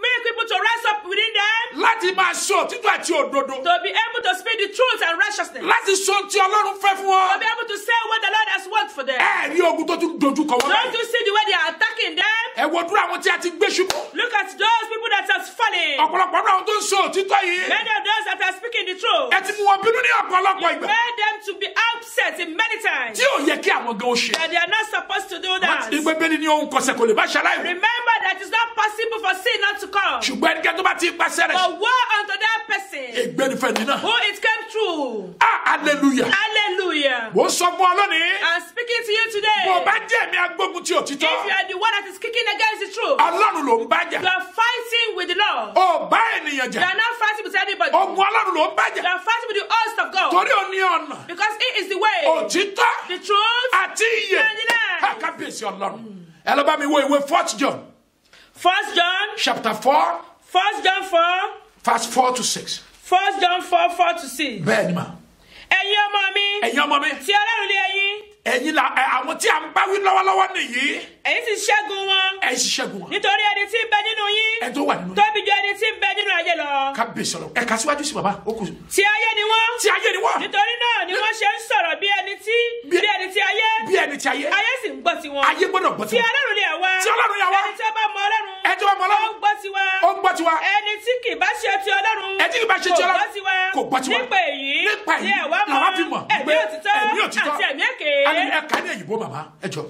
make people to rise up within them láti máa sọ òtítọ́ àti òdodo. to be able to speak the truth and righteousness. láti sọ ohun tí Ọlọ́run fẹ́ fún To wọn. be able to say what the Lord has worked for them. ẹ rí ogun tó tún dojú kọ wọn Don't báyìí. you see the way they are attacking them? ẹ wo dúró àwọn tí a ti gbé ṣubú. Look at those people that are falling. ọ̀pọ̀lọpọ̀ náà àwọn tó ń sọ òtítọ́ yìí. Many of those that are speaking the truth ẹ ti mú wọn bínú ní ọ̀pọ̀lọpọ̀ ìgbà. made them to be upset in many times. tí ò yẹ kí àwọn gan ó ṣe. That they are not supposed to do that. ìgbẹ́ bẹ́ẹ̀ ni ohun kọsẹ̀ kò lè bá ṣaláì. Remember that it's not possible for sin not to come. ṣùgbọ́n ẹnikẹ́ni tó bá ti pàṣẹ rẹ̀. But woe unto that person ègbé ni fẹ́ nínà. who it came through. hallelujah. Hallelujah. mo sọ fún ọ lónìí. I'm speaking to you today. bó o bá jẹ́ ẹ̀mí agbógun ti If òtítọ́. you are the one that is kicking against the truth, Ọlọ́run ló ń bá you jà. are fighting with the Lord. ó bá ènìyàn You jà. are not fighting with anybody. ogun Ọlọ́run ló ń bá You jà. are fighting with the host of God. torí ó ní ọ̀nà. Because it is the way, òtítọ́ the truth, àti iyè. and the life. kábíyèsí Ọlọ́run. ẹ lọ bá mi wo ìwé 1 John 1 John, chapter 4 1 John 4, verse 4 to 6. 1 John 4, 4 to 6. bẹ́ẹ̀ ni mà. Ẹ̀yin ọmọ mi, ẹ̀yin ọmọ mi. tí Ọlọ́run lé ẹ̀yin, ẹ̀yin la àwọn tí a ń bá wí lọ́wọ́lọ́wọ́ nìyí. ẹ̀yin sì ṣẹ́gun wọn. ẹ̀ ṣiṣẹ́ gun wọn. Nítorí ẹni tí ń bẹ nínú yín ẹ tó wà nínú. tóbi ju ẹni tí ń bẹ nínú ayé lọ. kábíyèsí Ọlọ́run. ẹ kà síwájú sí bàbá ó kù. Tí ayé ni wọ́n. tí ayé ni wọ́n. Nítorí náà ni wọ́n ṣe ń sọ̀rọ̀ bí ẹni tí ayé. bí ẹni tí ayé. Ayé sì ń gbọ́ tiwọn. ayé gbọ́dọ̀ gbọ́ Tí tiwọn. Ọlọ́run lè wá. Tí Ọlọ́run lè wá. Ẹni tí ó bá mọ Ọlọ́run. ẹ tó bá mọ Ó Ọlọ́run. ń gbọ́ tiwa. ó ń gbọ́ tiwa. Ẹni tí kì bá ṣe ti Ọlọ́run. Ẹni tí kì bá ṣe ti Ọlọ́run. Kò gbọ́ tiwa. Kò gbọ́ tiwa. Nípa èyí. nípa Tí èyí ẹ̀ wá làwọn fi mọ̀ ẹ̀mí pé òtítọ́ ẹ̀mí òtítọ́. àti ẹ̀mí èké. ẹ kà ní èyìnbó màmá ẹ jọ.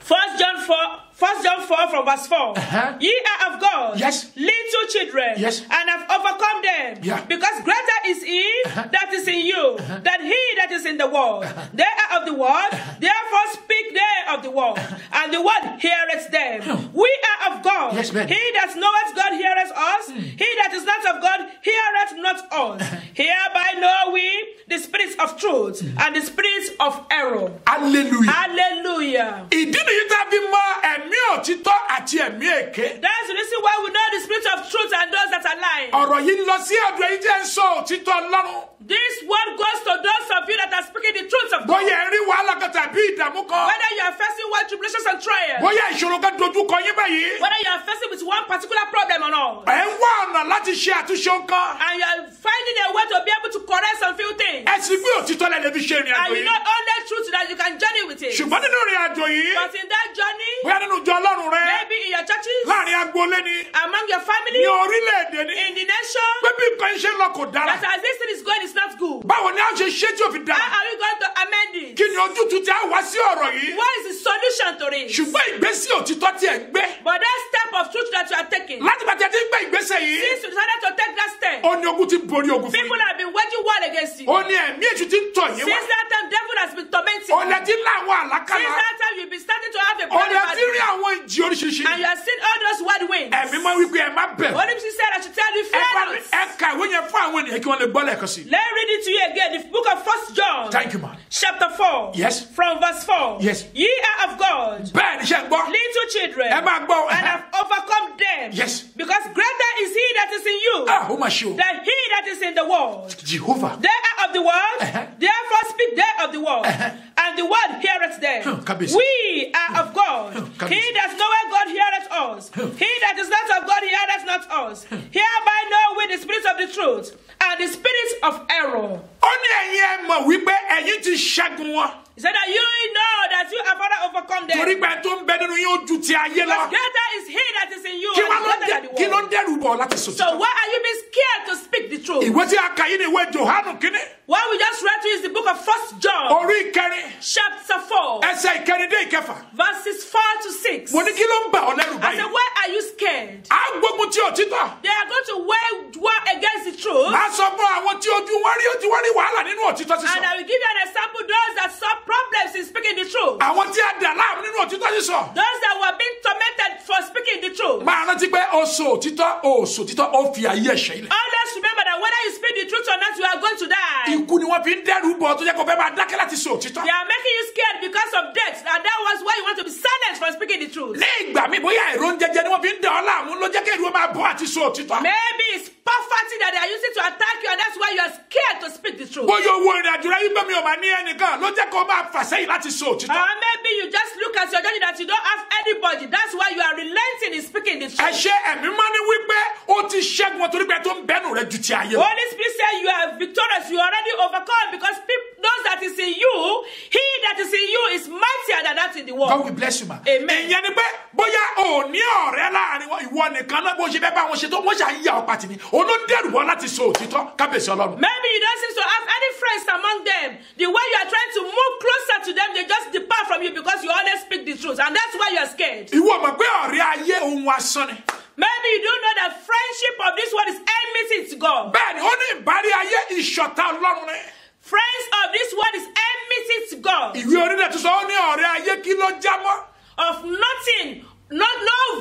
1 John 4 from verse 4. Ye are of God, Yes. little children, Yes. and have overcome them. Yeah. Because greater is he that is in you than he that is in the world. They are of the world, therefore speak they of the world, and the world heareth them. We are of God. Yes, ma'am. He that knoweth God heareth us. He that is not of God heareth not us. Hereby know we the spirits of truth and the spirits of error. hallelujah. Hallelujah. ìdí nìyí tá a fi mọ ẹ̀mí òtítọ́ àti ẹ̀mí èké. That's the reason why we know the spirit of truth and those that are lying. Ọ̀rọ̀ yìí ń lọ sí ọ̀dọ̀ ẹ̀yin tí ẹ ń sọ òtítọ́ Ọlọ́run. This word goes to those of you that are speaking the truth of God. Bóyá ẹ rí wàhálà kan tàbí ìdààmú kan. Whether you are facing one tribulations and trials. Bóyá ìṣòro kan dojú kọ yín báyìí. Whether you are facing with one particular problem or not. Ẹ ń wá ọ̀nà láti ṣe àtúnṣe nǹkan. And you are finding a way to be able to correct some few things. Ẹ sì gbé òtítọ́ lẹ́nu fi ṣe ìrìn àjò And you yìí. know only truth that you can journey with it. Ṣùgbọ́n nínú ìrìn àjò yìí. But in that journey, Bóyá nínú ìjọ Ọlọ́run rẹ. maybe in your churches, Láàrin agboolé ni. among your family, Ní orílẹ̀-èdè ni. in the nation, Pé bí nǹkan iṣẹ́ lọ kò dára. that as this thing is going, it's not good. Báwo ni a ṣe ṣe tí ò fi dára? How are we going to amend it? Kí ni ojútùú tí a wá sí ọ̀rọ̀ yìí? What is the solution to it? Ṣùgbọ́n ìgbésí òtítọ́ tí ẹ̀ ń gbé. But that step of truth that you are taking, Láti bàtí ẹ ti ń gbé ìgbésẹ̀ yìí. since you decided to take that step, Ó ní ogun ti borí ogun fún people yín. have been waging war against you. Ó ní ẹ̀mí èṣù ti ń tọ̀ yín wá. Since that time, devil has been tormenting Ó lẹ you. ti ń lá àwọn Since àlákàlà. that time, you've been starting to have a Ó lẹ bad ti rí dream. àwọn ìjì oríṣiríṣi. And you have seen all those word winds. Ẹ̀mí máa wí pé ẹ má bẹ̀rù. Holy Spirit said, I should tell you, Ẹ fear bá not. mi ẹ ka ìwé yẹn fún àwọn ènìyàn kí wọ́n lè gbọ́ lẹ́ẹ̀kan sí. Let me read it to you again. The book of 1 John, Thank you, man. chapter 4, Yes. from verse 4. Yes. Ye are of God, Bẹ́ẹ̀ ni iṣẹ́ ń gbọ́. little children, Ẹ máa gbọ́. and have overcome them. Yes. Because greater is he that is in you Ah, ó máa ṣe o. than he that is in the world. Jehovah. They are of the world, Uh-huh. therefore speak they of the world, and the word heareth them. Kábíyèsí. We are of God. Kábíyèsí. He that knoweth God heareth us. He that is not of God heareth not us. Hereby know we the spirit of the truth, and the spirit of error. Ó ní ẹ̀yin ẹ mọ̀ wípé ẹ̀yin ti ṣẹ́gun wọn. He said that you know that you have already overcome them. Torí pé tó ń bẹ nínú yín ó ju ti ayé lọ. Because greater is he that is in you Kí and wá ló greater than the kí ló world. ń dẹ́rù bọ̀ láti sòtítọ́? So why are you being scared to speak the truth? Ìwé tí a kà yìí ni ìwé Jòhánù kínní. What we just read to you is the book of 1 John, Orí ìkẹrin. chapter 4, Ẹsẹ̀ ìkẹrin dé ìkẹfà. verses 4 to 6. Mo ní kí ló ń bà ọ́ lẹ́rù I said, báyìí? why are you scared? À ń gbógun ti òtítọ́. They are going to wage war against the truth. Màá sọ fún àwọn tí ojú wọn rí tí wọ́n rí wàhálà nínú òtítọ́ And sísọ. I will give you an example, those that saw problems in speaking the truth. Àwọn tí a dà láàmú nínú òtítọ́ sísọ. Those that were being tormented for speaking the truth. Máa rántí pé o sọ òtítọ́, o sọ òtítọ́, ó fi ayé ẹ̀ṣẹ̀ ilẹ̀. Always remember that whether you speak the truth or not, you are going to die. Ikú ni wọ́n fi ń dẹ́rù bọ̀ tó jẹ́ kó fẹ́ máa dákẹ́ láti sọ òtítọ́. They are making you scared because of death. And that was why you want to be silent for speaking the truth. Ní ìgbà mi bóyá èrò ń jẹjẹ ni wọ́n fi ń dà ọ́ láàmú ló jẹ́ kí èrò máa bọ̀ àti sọ òtítọ́. Maybe it's poverty that they are using to attack you, and that's why you are scared to speak the truth. Bóyá owó ìrìn àjò rẹ yí pé mi ò máa ní ẹnìkan ló jẹ́ kó máa fà sẹ́yìn láti sọ òtítọ́. Or maybe you just look at your journey that you don't have anybody. That's why you are relenting in speaking the Ẹ truth. ṣe ẹ̀mí máa ní wípé ó ti ṣẹ́gun wọn torí pé tó ń bẹ́nu rẹ ju ti ayé lọ. Holy Spirit said you are victorious. You already overcome because those that is in you, he that is in you is mightier than that in the world. God will bless you ma. Amen. Ìyẹn ni pé bóyá ò ní ọ̀rẹ́ láàrin wọn ìwọ nìkan náà bó ṣe fẹ́ bá wọn ṣe tó wọ́n ṣe àyíyá ọ pàtì ni olóńdẹ̀rù wọn láti sọ òtítọ́ kábíyèsí Ọlọ́run. Maybe you don't seem to have any friends among them. The way you are trying to move closer to them, they just depart from you because you always speak the truth. And that's why you are scared. Ìwọ mọ̀ pé ọ̀rẹ́ ayé ohun asán ni. Maybe you don't know that friendship of this world is enmity to God. Bẹ́ẹ̀ni ó ní ìbárí ayé ìṣọ̀tá Ọlọ́run ni. Friends of this world is enmity to God. Ìwé onílẹ̀ tó sọ ó ní ọ̀rẹ́ ayé kí ló já mọ́. Of nothing, no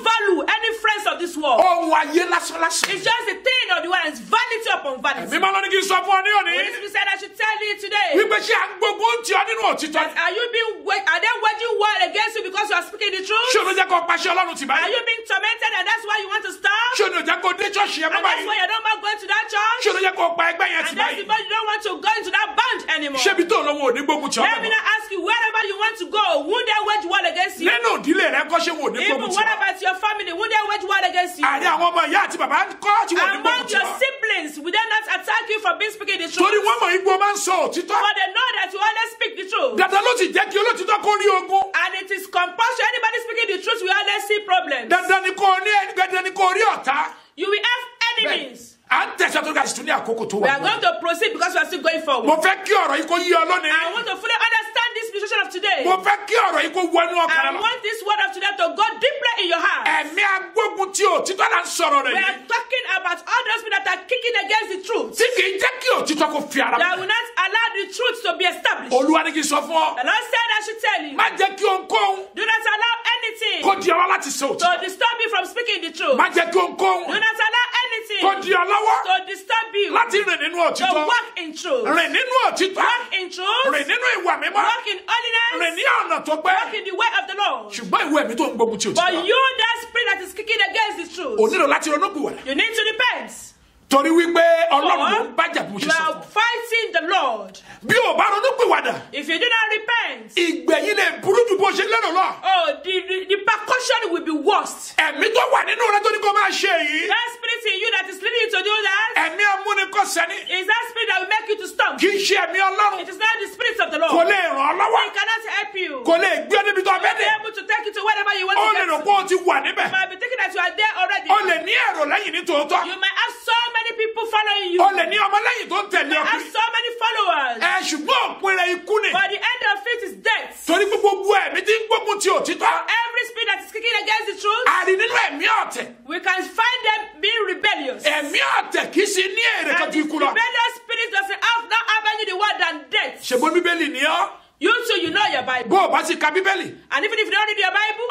value, any friends of this world. Ohun ayé lásán lásán. It's just the thing of the world. It's vanity upon vanity. Mímọ́ ló ní kí n sọ fún ọ ní òní. Holy Spirit said I should tell you today. Wípé ṣé à ń gbógun ti ọ nínú òtítọ́? Are they waging war against you because you are speaking the truth? Ṣé o ló jẹ́ kó paṣẹ Ọlọ́run tì Are báyìí? you being tormented and that's why you want to stop? Ṣé o ló jẹ́ kó dé ṣọ́ọ̀ṣì yẹn mọ́ And that's báyìí? why you don't want going to that church? Ṣé o ló jẹ́ kó pa ẹgbẹ́ yẹn tì And that's báyìí? because you don't want to go into that band anymore. Ṣébi tó lọ́wọ́ òní gbógun ti ọ Let me bẹ̀rẹ̀? not ask you, wherever you want to go, would they wage war against you? Nínú ìdílé rẹ kọ́ ṣé wọn ò ní Even gbógun ti what ọ? about your family? Would they wage war against you? Àrí àwọn ọmọ ìyá àti bàbá kọ́ tí wọn ò ní gbógun Among ti your ọ. siblings, would they not attack you for being speaking the truth? Torí wọ́n mọ̀ igbó máa ń sọ òtítọ́. For they know that you always speak the truth. Dandan ló sì jẹ́ kí olótìtọ́ kó rí ogun. And it is compulsory. Anybody speaking the truth, we always see problems. Dandan ni kò rí ọ̀tá. You will have enemies. À ń tẹ̀sán tó ga sì tún ní àkókò tó We wà. are going to proceed because we are still going forward. Mo fẹ́ kí ọ̀rọ̀ yìí kó yí ọ I lónìí. want to fully understand this situation of today. Mo fẹ́ kí ọ̀rọ̀ yìí kó wọnú ọkàn I lọ. want this word of today to go deeply in your heart. Ẹ̀mí agbógun tí òtítọ́ là ń sọ̀rọ̀ rẹ̀ We yìí. are talking about all those people that are kicking against the truth. Tí kì í jẹ́ kí òtítọ́ kó fi ara That mọ́. will not allow the truth to be established. Olúwa ní kí n sọ fún ọ. The Lord said I should tell you. Má jẹ́ kí ohunkóhun Do not allow anything kó di ọwọ́ láti sọ to òtítọ́. disturb you from speaking the truth. Má jẹ́ kí Do ohunkóhun not allow anything kó di ọ lọ́wọ́ to disturb you láti rìn nínú to òtítọ́. walk in truth. Rìn nínú òtítọ́. Walk in truth. Rìn nínú ìwà mímọ́. Walk in holiness. rìn ní ọ̀nà tó pé. walk in the way of the Lord. ṣùgbọ́n ìwé ẹ̀mí tó ń gbógun tí o ti But wá. you, that spirit that is kicking against the truth, o nílò láti ronúpìwàdà. you need to repent. torí wípé ọlọ́run ló ń bájà bí mo ṣe You sọ are fún ọ. fighting the Lord. bí o bá ronúpìwàdà If you do not repent, ìgbẹ̀yìn lè burú ju bó ṣe lérò lọ. oh, the percussion will be worst. ẹ̀mí tó wà nínú rẹ tó ní kó máa ṣe yìí. That spirit in you that is leading you to do that ẹ̀mí amúnikọ́sẹ́ni is that spirit that will make you to stumble. kì í ṣe ẹ̀mí ọlọ́run. It is not the spirit of the kò Lord. lè ràn ọ́ lọ́wọ́. It cannot help you. kò lè gbé níbi tó Be bẹ́ẹ̀ dé. able to take you to wherever you want ó to lè get rò to. pé o ti wà níbẹ̀. You might be thinking that you are there already. ó lè ní èrò lẹ́yìn ní tòótọ́. You might have so many people following you. ó lè ní ọmọ lẹ́yìn tó ń tẹ̀lé You have ọkùnrin. so many followers. ṣùgbọ́n òpin rẹ̀ ikú ni. But the end of it is death. torí pé gbogbo ẹ̀mí tí ń gbógun ti òtítọ́. Every spirit that is kicking against the truth, a rí nínú ẹ̀mí ọ̀tẹ̀. we can find them being rebellious. ẹ̀mí ọ̀tẹ̀ kì í ṣe ní èrè kan And ju this ikú lọ. rebellious spirit doesn't have not have any the word than death. ṣègbọ́n bíbélì ni ọ́. You too, you know your Bible. bó o bá ti ka bíbélì. And even if you don't read your Bible,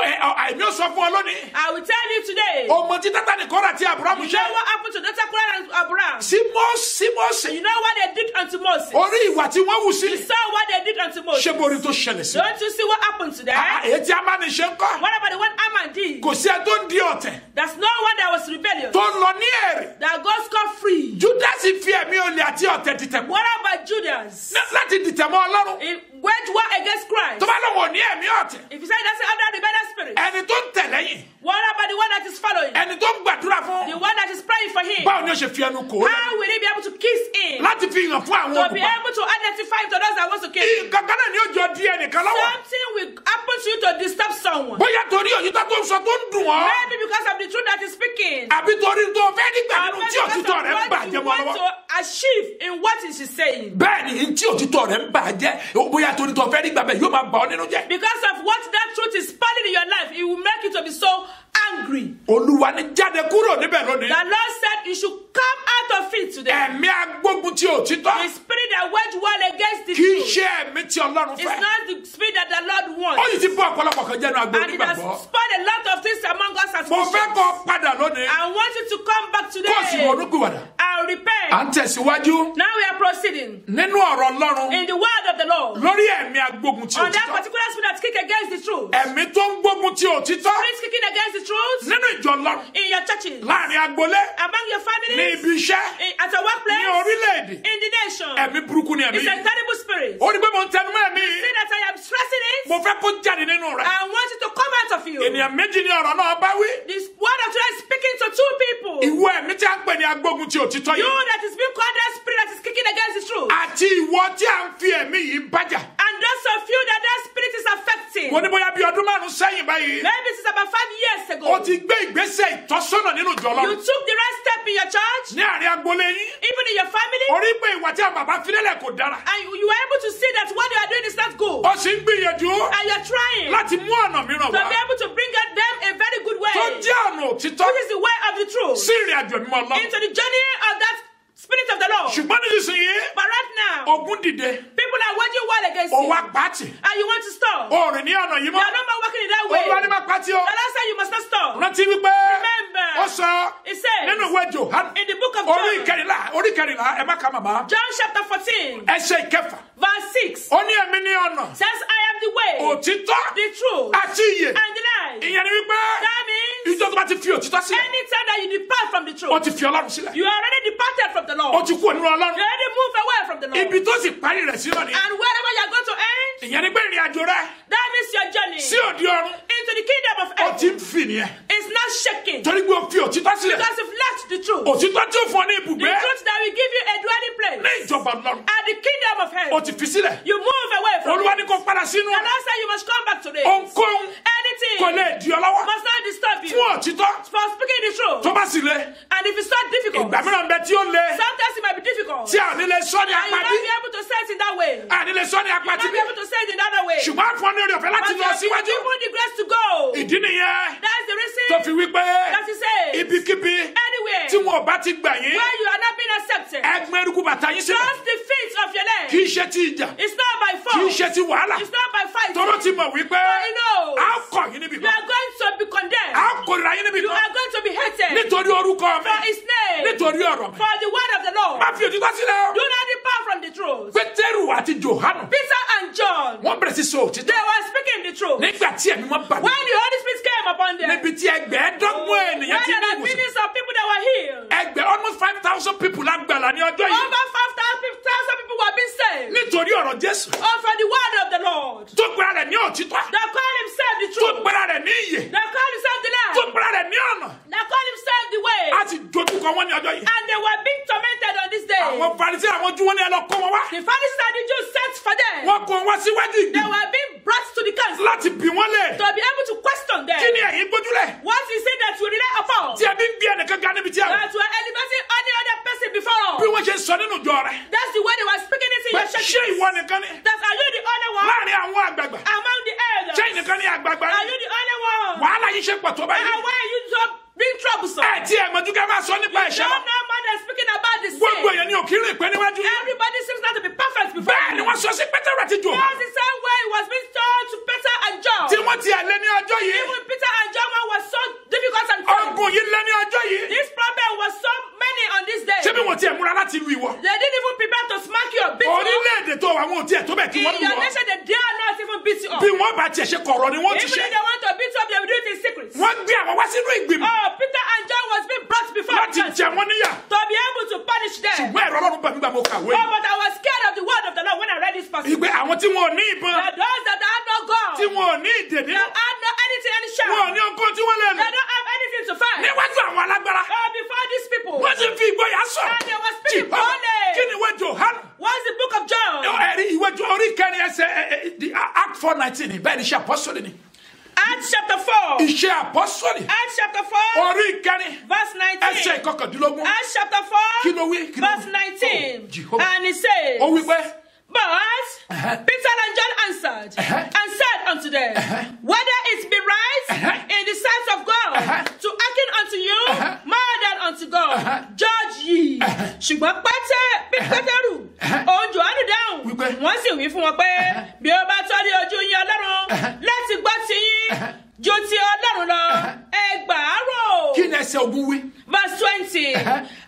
èmi ò sọ fún ọ lónìí. I will tell you today. ọmọ tí Sátánì Kórà tí Ábúráhámù You ṣe. know what happened to Dr. Korah and Abraham? sí Mósè. You know what they did unto Moses? orí ìwà tí wọ́n wù sí. You saw what they did unto Moses. ṣé borí tó ṣẹlẹ̀ sí. Don't you see what happened to them? èyí tí Ámánì ṣe ń kọ́. What about the one Ammon did? kò sí ẹ tó ń di ọ̀tẹ̀. There's no one that was rebellious. tó ń lọ ní èrè. That God scot free. Júdásì fi ẹ̀mí olè àti ọ̀tẹ̀ dìtẹ̀ mọ́. What about Judas? láti dìtẹ̀ mọ́ Ọlọ́run. He waged war against Christ. tó bá lọ́wọ́ ní ẹ̀mí ọ̀tẹ̀. If you say that's under the rebellious spirit, ẹni tó ń tẹ̀ lẹ́yìn. what about the one that is following? ẹni tó ń gbàdúrà The fún. one that is praying for him? báwo ni ó ṣe fi ẹnu kò ó lẹ́nu. How will he be able to kiss him? láti fi hàn fún àwọn To be olùkọ́. able to identify him to those that want to kill him. nǹkan kan náà ni ó jọ di ẹnìkan lọ́wọ́. Something will happen to you to disturb someone. bóyá torí òyìnbó tó ń sọ tó ń dùn ọ́. Maybe because of the truth that is speaking. àbí torí tó fẹ́ nígbà Or nínú maybe tí because òtítọ́ of rẹ̀ ń what bàjẹ́ you mọ́ want lọ́wọ́. to achieve in what is he saying. bẹ́ẹ̀ ni tí òtítọ́ rẹ̀ ń bàjẹ́ bóyá torí tó fẹ́ nígbà bẹ́ẹ̀ yóò máa bà ọ́ nínú jẹ́. Because of what that truth is spoiling in your life, it will make you to be so angry. Olúwa ní jáde kúrò níbẹ̀ lónìí. The Lord said you should come out of it today. ẹ̀mí agbógun ti òtítọ́. The spirit that wage war against the kì í truth ṣe ẹ̀mí tí Ọlọ́run is fẹ́. not the spirit that the Lord ó wants. yìí ti bọ́ ọ̀pọ̀lọpọ̀ kan jẹ́nu àgbo And it has onígbàgbọ́. spoiled a lot of things among us as mo fẹ́ Christians. kọ́ padà lónìí. I want you to come back kó o sì today ronúpìwàdà. and à repent. ń tẹ̀síwájú Now we are proceeding nínú ọ̀rọ̀ Ọlọ́run in the word of the Lord. lórí ẹ̀mí agbógun ti On that òtítọ́. particular spirit that kick against the truth. ẹ̀mí tó ń gbógun ti òtítọ́ Spirit kicking against the truth nínú ìjọ Ọlọ́run in your churches, láàrin agbolé among your ní families, ibi iṣẹ́ at your ní workplace, orílẹ̀-èdè. in the nation. ẹ̀mí burúkú ni ẹ̀mí It's a yìí. terrible spirit. ó ní pé mo ń tẹnu mọ́ ẹ̀mí See yìí. that I am stressing it. mo fẹ́ kó jáde nínú rẹ̀. I want it to come out of you. ènìyàn méjì ni ọ̀rọ̀ náà bá wí. This word of truth is speaking to two people. ìwọ ẹ̀mí tí a ń pè ní agbógun ti òtítọ́ You yìí. that is being called that spirit that is kicking against the truth. àti ìwọ tí a ń fi ẹ̀mí yìí bájà. And those of you that that spirit is affecting. mo ní bóyá bí ọdún márùn-ún sẹ́yìn báyìí. Maybe since about 5 years ago. o ti gbé ìgbésẹ̀ ìtọ́sọ́nà nínú ìjọ You Ọlọ́run. took the right step in your church, ní àárín agbolé yín. even in your family, orí pé ìwà tí àwọn bàbá filẹ̀lẹ̀ kò dára. and you were able to see that what you are doing is not good. ó sì ń gbìyànjú And you're trying láti mú ọ̀nà mìíràn to wá. be able to bring out them a very good way. tó jẹ́ ọ̀nà òtítọ́ This is the way of the truth. sí ìrìn àjò mímọ́ Ọlọ́run. Into the journey of that spirit of the Lord. ṣùgbọ́n nísinsìnyí But right now, ogun dìde. people are waging war against ó you. wá pàtì. And you want to stop. ó rìn ní ọ̀nà yìí You mọ́. are no more walking in that way. Olúwa ní má pàtì o. The Lord said you must not stop. rántí wípé Remember, ó sọ it says nínú ìwé Jòhánù in the book of orí John, ìkẹrìnlá ẹ má ka màmá. John chapter 14, ẹsẹ̀ ìkẹfà. verse 6, ó ní èmi ní ọ̀nà says, I am the way, òtítọ́ the truth, àti ìyè. and the life. ìyẹn ni wípé That means ìjọ tó bá ti fi òtítọ́ sílẹ̀ anytime that you depart from the ó truth, ti fi Ọlọ́run sílẹ̀. you are already departed from the ó Lord. ti kú nínú Ọlọ́run. You already moved away from the Lord. ibi tó sì parí rẹ̀ sí náà ni. And wherever you are going to end, ìyẹn ni pé ìrìn àjò rẹ̀ that means your journey sí òde ọ̀run into the kingdom of ó ti ń heaven fì nìyẹn. is not shaking. torí pé ó fi òtítọ́ sílẹ̀. Because you've left the truth. òtítọ́ tí ó fún ọ ní The ibùgbé truth that will give you a dwelling ní place ìjọba Ọlọ́run. at the kingdom of ó heaven. ti fi sílẹ̀. You move away from Olúwa it. ní kó padà sínú The rẹ̀. Lord said you must come back today. ohunkóhun Anything kò lè di ọ lọ́wọ́ must not disturb you fún òtítọ́ for speaking the truth. tó bá sì le. And if it's not difficult, ìgbà mìíràn bẹ tí ó le sometimes it might be difficult. tí a ò ní lè sọ ní And you apá will bí not be able to say it in that way. a ní lè sọ ní You apá will tí not be bí able to say it in another way. ṣùgbọ́n a fún ọ ní oore ọ̀fẹ́ láti But you lọ have been síwájú. given the grace to go. ìdí nìyẹn That's the reason tó fi wí pé that he says ibikíbi anywhere tí wọn ò bá ti gbà yín where you are not being accepted, ẹgbẹ́ eruku bàtà yín sílẹ̀ just the feet of your leg. kì í ṣe ti ìjà It's not by kì í force. ṣe ti wàhálà It's not by fighting. tọ́lọ́ ti mọ̀ wípé But he knows a ó kọ̀ yín níbi you kan are going to be condemned. a ó kórìíra yín níbi You kan are going to be hated nítorí orúkọ mi for his name, nítorí ọ̀rọ̀ mi for the word of the Lord. má fi òtítọ́ sílẹ̀ o. Do not depart from the truth. Pétérù àti Jòhánù Peter and John. wọ́n bẹ̀rẹ̀ sí sọ òtítọ́. They were speaking the truth. nígbà tí ẹ̀mí wọn bà mí. When the Holy Spirit came upon them, níbi tí ẹgbẹ̀ẹ́dọ́gbọ̀n ènìyàn when ti there ní were ìwòsàn. millions of people that were healed, almost 5,000 people lágbàlá ní ọjọ́ yìí. over 5,000 people were being saved. nítorí ọ̀rọ̀ Jésù. All for the word of the Lord. tó gbéra rẹ̀ ní òtítọ́. They called himself the tó truth. gbéra rẹ̀ ní ìyè. They called himself the tó light. gbéra rẹ̀ ní ọ̀nà. They called himself the way. a sì dojúkọ wọn ní ọjọ́ yìí. And they were being tormented on this day. àwọn Farisí àwọn Júù wọn ní ẹ lọ kó wọn wá. The Pharisees and the Jews sent for them. wọ́n kó wọn wá síwájú They ìgbìmọ̀ were being brought to the council láti bí wọ́n lè. to be able to question them. kí ni ẹ̀yin gbójúlẹ̀. What is it that you rely upon? tí ẹ bí ń gbé ẹnìkan ga níbi tí a wà. That were elevating any other person before. bí wọ́n ṣe ń sọ nínú ìjọ rẹ̀. That's the way they were speaking it in pé your church. ṣé ìwọ nìkan ni. That are you the only one láàrin àwọn àgbààgbà. among the elders? ṣé ìnìkan ni àgbààgbà. Are you the only one? wàhálà yìí ṣe pọ̀ tó báyìí. And why are you so being troublesome? ẹ tí ẹ mọ̀jú ká máa sọ nípa You ẹ̀ṣẹ̀. don't know more than speaking about the gbogbo sin. èèyàn ni òkè rìn pé níwájú. Everybody seems not to be perfect before bẹ́ẹ̀ ni you. wọ́n sọ sí Pétérù àti Jòhánù. That's the same way it was being told to Peter and John. tí wọ́n ti ẹ̀lẹ́ ní ọjọ́ yìí. Even Peter and John was so difficult and tough. ọgùn yìí lẹ́ ní ọjọ́ yìí. This problem was so many on this day. ṣé bí wọ́n ti ẹ̀ múra láti lu ìwọ. They didn't even prepare to smack you or beat you up. orílẹ̀-èdè tó àwọn òtí ẹ̀ tó bẹ̀ kí In wọ́n lù your wọ́n. nation, they dare not even beat you up. bí wọ́n bá tiẹ̀ ṣe kọ̀rọ̀ ni wọ́n ti Even ṣe. if they want to beat you up, they will do it in secret. wọ́n gbé àwọn wá sínú ìgbìmọ̀ Oh, Peter and John was being brought before láti the council jẹ wọ́n níyà. to be able to punish them. ṣùgbọ́n ẹ̀rọ Ọlọ́run bàmí gbà mo kàwé. Oh, but I was scared of the word of the Lord when I read this passage. ìgbé àwọn tí wọn ò ní ìbọn. That those that had no God, tí wọn ò ní ìdèdè. that had no anything, any wọn ò shout, ní ọkọ tí wọ́n lè lò. they don't have anything to fight. níwájú àwọn alágbára. Oh, before these people, wọ́n ti fi ìgboyà sọ. and they were speaking Jèhófà, boldly. kí ni ìwé Jòhánù. What's the book of John? ẹ̀rí ìwé orí kẹrin ẹsẹ̀ Act 4:19 bẹ́ẹ̀ ni iṣẹ́ apọ́sọ́lì ni. Acts chapter 4. iṣẹ́ apọ́sọ́lì. Acts chapter 4, orí kẹrin verse 19. ẹsẹ̀ ìkọkàndínlógún. Acts chapter 4, kí ló wí. verse 19. Jehovah. And he says, ó wí pé. But Peter and John answered and said unto them, whether it be right in the sight of God to hearken unto you more than unto God, judge ye. Ṣùgbọ́n Pétérù, òun Jòhánù dáhùn, wọ́n sì wí fún wọn pé, bí ó bá tọ́ ní ojú yín Ọlọ́run láti gbọ́ ti yín ju ti Ọlọ́run lọ, ẹ gbà á rò. kí ni ẹsẹ̀ ogun wí. Verse 20.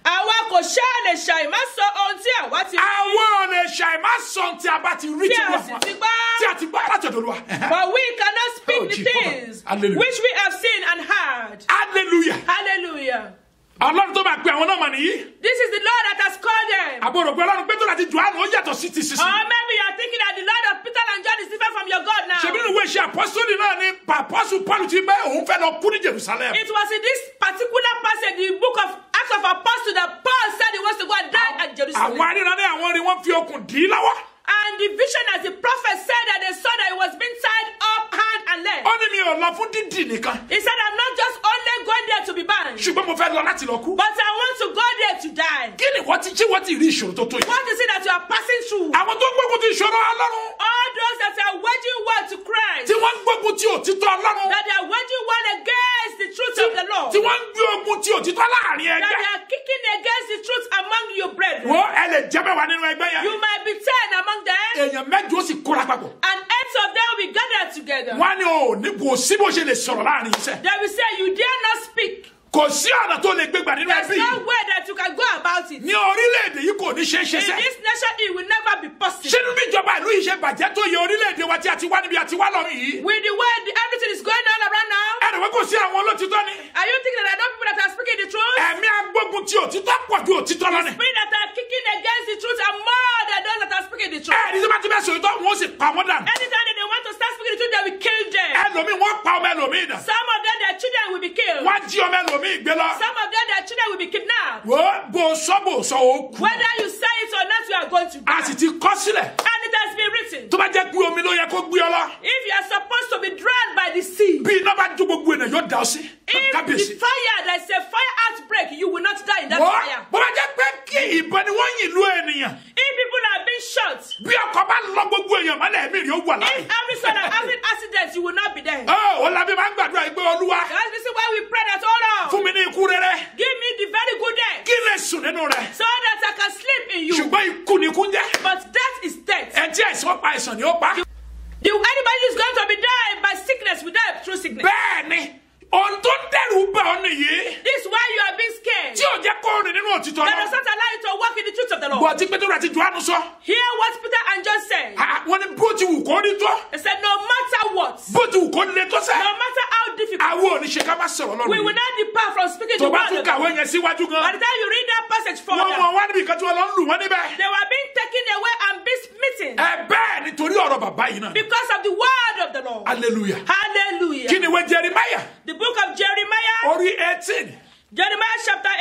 Àwa kò ṣáà lè ṣàì má sọ ohun tí àwa ti rí. àwọn ọ̀nà ìṣàì má sọ tí a bá ti rí Tí tí a wọ́n sì fún ti wa. gbọ́. tí a ti gbọ́ láti ọ̀dọ̀ Olúwa. But we cannot speak Oh, the Jehovah. things Hallelujah. which we have seen and heard. hallelujah. Hallelujah. Ọlọ́run tó máa pe àwọn náà mà nìyí. This is the Lord that has called them. àbúrò pé Ọlọ́run Pétérù àti Jòhánù ó yàtọ̀ sí ti sísìn. Or maybe you are thinking that the Lord of Peter and John is different from your God now. ṣèbí ìwé iṣẹ́ apọ́sítélì náà ni apọ́sù Paul ti bẹ́ òun fẹ́ lọ kú ní Jerusalem. It was in this particular passage, the book of Acts of Apostles, that Paul said he wants to go and die at Jerusalem. àwọn aríran ní àwọn rí wọ́n fi okùn dì í lọ́wọ́. And the vision, as the prophet said, that they saw that he was being tied up hand and leg. ó ní mi ò lọ fún dídì nìkan. He said, I'm not just only going there to be bound, ṣùgbọ́n mo fẹ́ lọ láti lọ kú. but I want to go there to die. kí ni wọ́n ti rí ìṣòro tó tó yìí. What is it that you are passing through? àwọn tó gbógun ti ìṣòro Ọlọ́run. All those that are waging war to Christ, tí wọ́n gbógun ti òtítọ́ Ọlọ́run. that they are waging war against the truth of the Lord, tí wọ́n gbé ogun ti òtítọ́ láàrin that ẹgbẹ́. they are kicking against the truth among your brethren. wọ́n ẹ lè jẹ́ mẹ́wàá nínú ẹgbẹ́ yẹn. You might be 10 among them, èèyàn mẹ́jọ ó sì kóra papọ̀. and 8 of them will be gathered together. wọ́n á ní o ní kò sí bó ṣe lè sọ̀rọ̀ láàrin iṣẹ́. They will say, you dare not speak. kò sí ọ̀nà tó lè gbégbà nínú There's ẹbí no yìí. way that you can go about it. ní orílẹ̀-èdè yìí kò ní ṣe é ṣe In sẹ́. this nation, it will never be possible. ṣé níbi ìjọba ìlú yìí ṣe bàjẹ́ tó yẹ orílẹ̀-èdè wa tí a ti wá níbi àti wá lọ́rùn yìí. With the way everything is going on around now, ẹnì wọ́n kò sí àwọn olótìtọ́ ni. are you thinking that there are no people that are speaking the truth? ẹ̀mí agbógun ti òtítọ́ pọ̀ ju òtítọ́ lọ ni. People that are kicking against the truth are more than those that are speaking the truth. ẹ̀ẹ́dì tí wọ́n ti bẹ́ sọ ìtọ́ wọn ó sì pa wọ́n dànù. Anytime that they want to start speaking the truth, they will kill them. ẹlòmíì wọ́n pa ọmọ ẹlòmíì dà. Some of them, their children will be killed. wọ́n á jí ọmọ ẹlòmíì gbé lọ. Some of them, their children will be kidnapped. wọ́n bò sọ ó kú. Whether you say it or not, you are going to a die. sì ti kọ́ sílẹ̀. And it has been written. tó bá jẹ́ pé omi ló yẹ kó gbé ọ lọ. If you are supposed to be drowned by the sea, bí iná bá jó gbogbo ènìyàn yóò dá ọ sí. if kábíyèsí. the fire, there's a fire outbreak, you will not die in that wọ́n fire. bó bá jẹ́ pé kí ìbọn ni wọ́n yìn lú ènìyàn. If people are being shot, bí ọkọ̀ bá lọ gbogbo èèyàn mọ́lẹ̀ ẹ̀mí rí ó wà láàyè. if every son are having accidents, you will not be there. ó lábí máa ń gbàdúrà yìí pé Olúwa That's the reason why we pray that, hold on, fún mi ní ikú rere give me the very good death, kí lè sùn nínú rẹ̀. so that I can sleep in you. ṣùgbọ́n ikú ni ikú ń jẹ́. But death is death. ẹ tí àìsàn pa àìsàn ni ó pa. Anybody who's going to be died by sickness will die through sickness. bẹ́ẹ̀ ni ohun tó ń dẹ́rù bà ọ́ nìyí. This is why you are being scared. tí ò ò jẹ́ kó rìn nínú òtítọ́ that náà. does not allow you to walk in the truth of the Lord. Bọ̀ tí Pétérù àti Jòhánù sọ. Hear what Peter and John said. Wọ́n ní bó ti wù kó rí tó. They said, no matter what, Bó ti wù kó lé tó sẹ́. no matter how difficult, Àwọn ò ní ṣe ká má sọ̀rọ̀ we will lọ́rùn. not depart from speaking Tó the bá word tún of God. kàwé yẹn síwájú By gan. the time you read that passage Wọ́n further, mọ̀ wá níbi kan tí wọ́n lọ ń lù wọ́n níbẹ̀. they were being taken away and being smitten Bẹ́ẹ̀ nítorí ọ̀rọ̀ bàbá yìí náà. because of the word of the Lord. Hallelujah. Hallelujah. Kí ni ìwé Jeremiah? The book of Jeremiah, Orí 18. Jeremiah chapter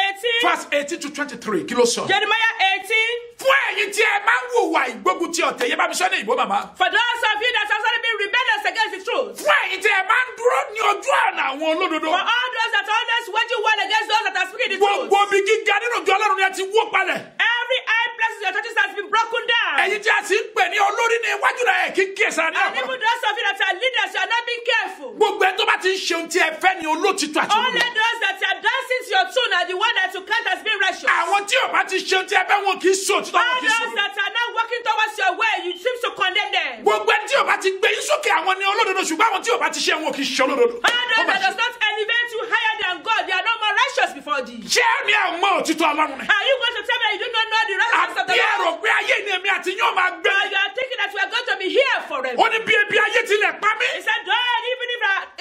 18, Verse 18 to 23. Kí ló sọ? Jeremiah 18. Fún ẹ̀yin tí ẹ máa ń wùwà ìgbógun ti ọ̀tẹ̀ yẹn bá mi sọ ní ìbò màmá. For those of you that have already been rebellious against the truth, Fún ẹ̀yin tí ẹ máa ń dúró ní ojú ọ̀nà àwọn olódodo. for all those that always waging war against those that are speaking the truth, Gbogbo bí gíga nínú ìjọ Ọlọ́run ni ẹ ti wó palẹ̀. every high place in your churches has been broken down. Ẹ̀yin tí a sì ń pè ní olórí ní iwájú rẹ̀ ẹ̀ kí kíyèsára ní And ọ̀pọ̀. even those of you that are leaders, you are not being careful. Gbogbo ẹ tó bá ti ń ṣe ohun tí ẹ fẹ́ ni olótìtọ́ àti Only olódodo. those that are dancing to your tune are the one that you count as being righteous. Àwọn tí ò bá ti ṣe ohun tí ẹ fẹ́ wọn kì í sọ òtítọ́ wọn All kì í sọ. those that are not working towards your way, you seem to condemn them. Gbogbo ẹni tí ò bá ti gbé yín sókè àwọn ni olódodo ṣùgbọ́n àwọn tí ò bá ti ṣe wọn kì í ṣe olódodo. All those that does not elevate you higher than God, they are no more righteous before thee. Ṣé ẹ ní àwọn òtítọ́ Ọlọ́run ni? Are you going to tell me that you do not know the righteousness of the Àbí ẹ Lord? rò pé ayé ni èmi àti yín ó máa gbé? Or you are thinking that we are going to be here forever? Ó ní bí ebi ayé tilẹ̀ pa mí. He said, God, even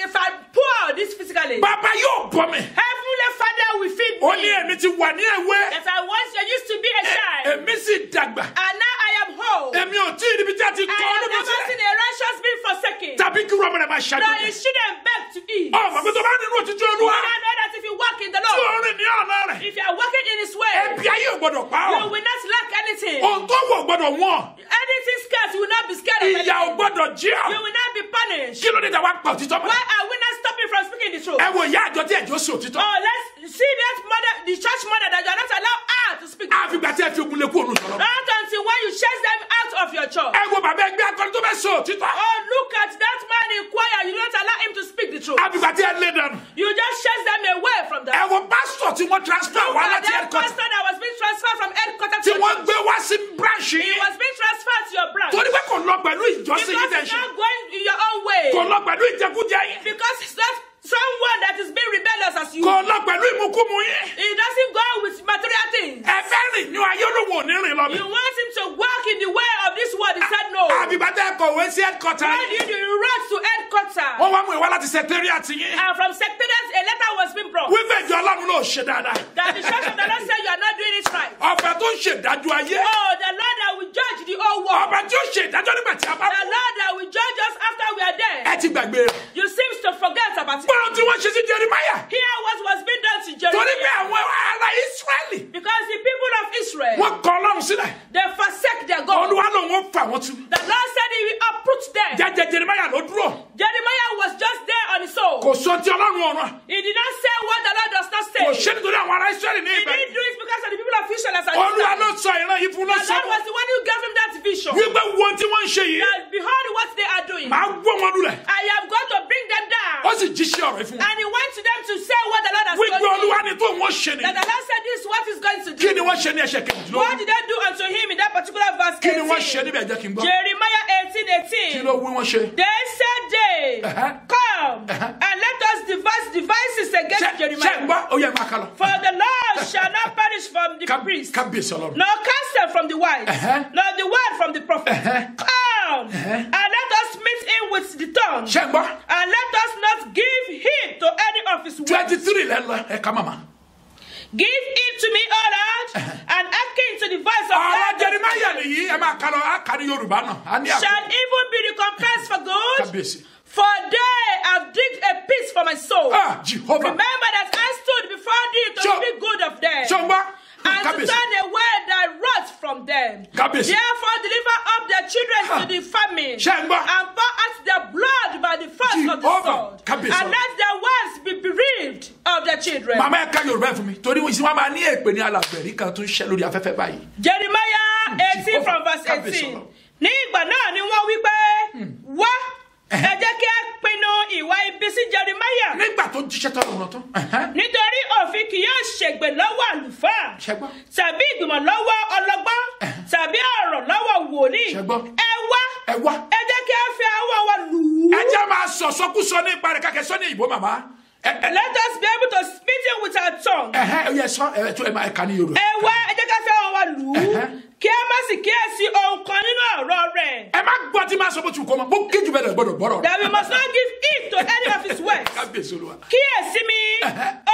if I pour this physically, Bàbá yóò bọ́ mi. Heavenly Father will feed Ó ní me. èmi ti wà ní èwe. That I once used to be a child, Èmi sì dàgbà. and now I am whole. Èmi ò tí ì níbi tí a ti I kọ́ have ọdún never sílẹ̀. seen a righteous being forsaken. Tàbí kí wọ́n mọ̀rẹ̀ máa That ṣàdúrà. he shouldn't beg to eat. Bàbá tó bá nínú òtítọ́ You Olúwa. now know that if you walk in the Tí ó Lord, rìn ní ọ̀nà rẹ̀. if you are walking in His way, Ebi ayé ò gbọdọ̀ pa you ọ́. will not lack anything. Ohun tó wọ̀ gbọdọ̀ wọ̀n. Anything scarce, you will not be scared of Ìyà ò anything. gbọdọ̀ jí ọ́. You will not be punished. Kí ló dé tàwa pa òtítọ́ mọ́? Why are we not stopping from speaking the truth? Ẹ wo ìyá àjọ tí ẹ̀jọ́ sí òtítọ́. Oh, let's see that mother, the church mother that you are not allowed her to speak. Àfìgbà tí ẹ fi ogun lé kú òun sọ̀rọ̀. Not until when you chase them out of your church. Ẹ wo bàbá ẹgbẹ́ akọni tó fẹ́ sọ òtítọ́. Oh, look at that man in choir. You don't allow him to speak the truth. Àfìgbà tí ẹ lé dànù. You just chase them away from Ẹ that. wo pásítọ̀ tí wọ́n transfer Look wá at láti that headquarter. pastor that was being transferred from headquarters Tí to wọ́n church. gbé wá sí branch He yìí. was being transferred to your branch. Torí pé kò lọ pẹ̀lú Because ìjọsìn yìí tẹ̀ he's ṣe. not going in your own way. Kò lọ pẹ̀lú ìjẹkújẹ yìí. Because he's not someone that is being rebellious as you. Kò lọ pẹ̀lú ìmukúmu yìí. He doesn't go with material things. Ẹ fẹ́ rìn ní ayé olówó òní rìn lọ mi. You want him to walk in the way of this world. He said no. Àfìgbà tí ẹ kọ̀wé sí headquarter When yìí. you rush to headquarters, Wọ́n wá mú ìwá láti secretariat yìí. and from secretariat a letter was being brought Wípé ìjọ Ọlọ́run ló ṣe dáadáa. that the church of the Lord said you are not doing it right. Ọba tó ń ṣèdájọ́ ayé. Oh, the Lord that will judge the whole world. Ọba tí ó ṣèdájọ́ nígbà tí a bá The kú. Lord that will judge us after we are dead. Ẹ ti gbàgbé rẹ̀. You seem to forget about it. Gbọ́dọ̀ tí wọ́n ṣe sí Jeremiah. Hear what was being done to Torí pé Jeremiah. àwọn ará Ísírẹ́lì. Because the people of Israel, Wọ́n kọ Ọlọ́run sílẹ̀. they forsake their God. Olúwa lòun ó fà wọ́n tú. The Lord said he will uproot them. Jẹ́jẹ́ Jeremiah ló dúró. Jeremiah was just there on his own. Kò sọ ti Ọlọ́run ọ̀run. He did not say what the Lord does not Kò say. ṣe nítorí àwọn ará Ísírẹ́lì ní He ìgbà. didn't do it because of the people of Israel as I Olúwa ló understand. sọ ìran yìí fún The lọ́sọ̀. Lord was the one who gave him that vision. Wípé wo tí wọ́n ń ṣe yìí. That behold what they are doing. Màá wọ́ wọn lulẹ̀. I am going to bring them Ó down. sì jíṣẹ́ ọ̀rọ̀ yìí fún wọn. And he went to them to say what the Lord has Wípé told Olúwa him. ni tó wọ́n ṣe ni. That the Lord said this is what he's going to Kí ni do. wọ́n ṣe ní ẹsẹ̀ What kejìlélógún? did they do unto him in that particular verse Kí ni wọ́n ṣe 18? níbẹ̀ jẹ́ kí n gbọ́? Jeremiah Kí 18:18. ló wí wọ́n ṣe? They said they come Uh-huh. and let us devise devices against Ṣé ń Jeremiah. gbọ́? Ó yẹ máa kà lọ. For the Lord shall not perish from the priest, Kábíyèsí Ọlọ́run. nor counsel from the wise, Uh-huh. nor the word from the prophet. Uh-huh. Come and let us meet him with the tongue, Ṣé ń gbọ́? and let us not give heed to any of his words. 23 lẹ́ lọ ẹ̀ka màmá. Give heed to me, O Lord, and hearken to the voice of Ọ̀rọ̀ God. Jeremiah nìyí ẹ máa kà lọ á kà ní Yorùbá náà. A ní àpò. Shall evil be recompensed for good? Kábíyèsí. For they have digged a pit for my soul. Ah, Jehovah. Remember that I stood before thee to Sure. speak good of them, Ṣé ń gbọ́? and to Kábíyèsí. turn away thy wrath from them. Kábíyèsí. Therefore deliver up their children Ah. to the famine, Ṣé ń gbọ́? and pour out their blood by the force of the Jehovah. sword, Kábíyèsí. and let their wives be bereaved of their children. Màmá ẹ ká Yorùbá ẹ̀ fún mi. Torí wọ́n máa ní èpè ní alàgbẹ̀rí kan tó ń ṣẹ́ lórí afẹ́fẹ́ báyìí. Jeremiah 18 from verse Kábíyèsí 18. Ọlọ́run. Ní ìgbà náà ni wọ́n wí pé, wá, ẹ jẹ́ kí a pinnu ìwà ibi sí Jeremiah. Nígbà tó jíṣẹ́ tó lọ́rùn tán. Nítorí òfin kì yóò ṣègbè lọ́wọ́ àlùfáà, Ṣẹ́gbọ́n. tàbí ìgbìmọ̀ lọ́wọ́ ọlọ́gbọ́n, tàbí ọ̀rọ̀ lọ́wọ́ wòlíì. Ṣẹ́gbọ́n. Ẹ Ẹ wá. jẹ́ kí a fi ọwọ́ wa lù ú. Ẹ jẹ́ máa sọ̀sọ́kúsọ ní ipa rẹ̀ kàkẹ́ sọ ní ìbò màmá. Let us be able to spit him with our tongue. Yes, to my can you? Ẹ wá ẹ jẹ́ ká fẹ́ wọn wá lù ú. Kí ẹ má sì kíyèsí ohun kan nínú ọ̀rọ̀ rẹ̀. Ẹ má gbọ́ tí máa sọ bó ti kọ́ ma, bó kéjù bẹ́ẹ̀ gbọ́dọ̀ gbọ́dọ̀. That we must not give heed to any of his words. Kábíyèsí Olúwa. Kíyèsí mi,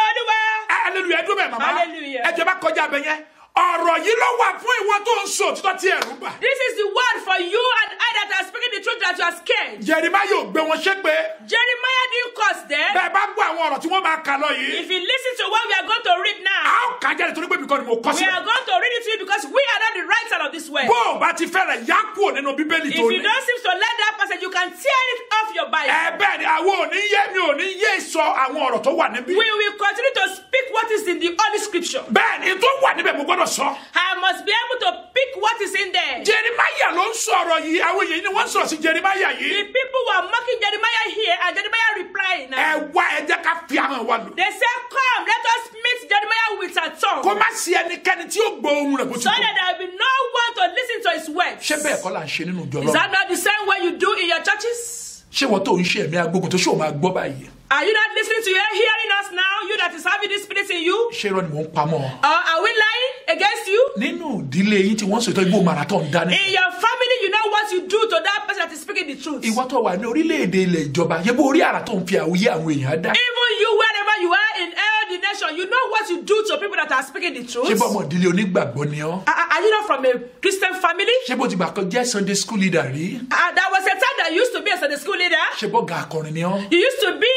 Olúwa. Hallelujah, ẹdún bẹ́ẹ̀ màmá. Hallelujah. Ẹ jẹ́ bá kọjá abẹ yẹn. Ọ̀rọ̀ yìí ló wà fún ìwọ tó ń sọ òtítọ́ tí ẹ̀rù bà. This is the word for you and I that are speaking the truth that you are scared. Jeremiah ò gbé wọn ṣépè. Jeremiah didn't curse them. Bẹ́ẹ̀ bá gbọ́ àwọn ọ̀rọ̀ tí wọ́n máa kà lọ yìí. If you listen to what we are going to read A now, ó kà jáde torí pé mi kọ́ ni mo kọ́ we sílẹ̀. are going to read it to you because we are not the writer of this word. Bó o bá ti fẹ́rẹ̀ yá kúrò nínú Bíbélì If tó you ní. don't seem to let that passage, you can tear it off your Bible. Bẹ́ẹ̀ ni àwọn ò ní yé mi ò ní yé sọ àwọn ọ̀rọ̀ tó wà níbí. We will continue to speak what is in the Holy Scripture. Bẹ́ẹ̀ ni tó wà níbẹ̀ mo gbọ́dọ̀ sọ. I must be able to pick what is in there. Jeremiah ló ń sọ̀rọ̀ yìí àwọn èèyàn ni wọ́n ń sọ̀rọ̀ sí Jeremiah The yìí. people were mocking Jeremiah here and Jeremiah replied. Ẹ wá ẹ jẹ́ ká fi àwọn wa lò. They said, come, let us meet Jeremiah with our tongue. Kó má sí ẹnikẹ́ni tí ó gbọ́ ohùn rẹ̀ bó ti So kọ́. that there will be no one to listen to his words. Ṣé bẹ́ẹ̀ kọ́ là ń ṣe nínú ìjọ Is Ọlọ́run? that not the same way you do in your churches? Ṣé wọ́n tó ń ṣe ẹ̀mí agbógun tó ṣé o máa gbọ́ báyìí? Are you not listening to you, hearing us now? You that is having this spirit in you? Ṣé irọ́ ni mò ń pamọ́? Or are we lying against you? Nínú ìdílé yín tí wọ́n sọ ìtọ́ igbó marathon dání. In your family, you know what you do to that person that is speaking the truth. Ìwọ tó wà ní orílẹ̀-èdè ilẹ̀ ìjọba yẹ bó orí àrà tó ń fi àwòyé àwọn èèyàn dá. Even you, wherever you are in all the nation, you know what you do to people that are speaking the truth. Ṣé bọ́ ọmọ ìdílé onígbàgbọ́ ni ọ́? Are you not from a Christian family? Ṣé bó ti gbà kan jẹ́ Sunday school leader rí? There was a time that you used to be as a school leader. Ṣé bọ́ ga akọrin ni ọ́? You used to be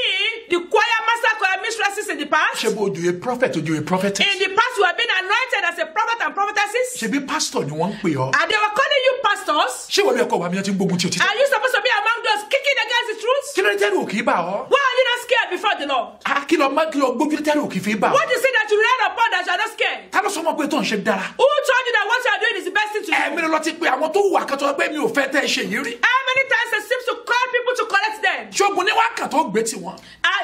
the choir master, choir mistresses in the past. Ṣé bó ojoyè prophet ojoyè prophetess? In the past, you have been anointed as a prophet and prophetesses. Ṣé bí pastor ni wọ́n ń pè ọ́? And they were calling you pastors. Ṣé wọ́n lè kọ́ wa mi láti gbógun tí o ti tẹ́? Are you supposed to be among those kicking against the truth? Kí ló dé tẹ́lẹ̀ òkè bá ọ? Why are you not scared before the Lord? Kí lọ gbójú tẹ́lẹ̀ òkè fi bá ọ? What is it that you read upon that you are not scared? Ta ló sọ mọ́ pé tó ń ṣe dára? Who told you that what you are doing is the best thing to do? Ẹ̀mí ló ti pe àwọn tó wà kan tó pé mi ò fẹ́ tẹ́ ṣe yìí rí. How many times it seems to call people to correct them? Ṣogun ní wákà tó gbé tiwọn.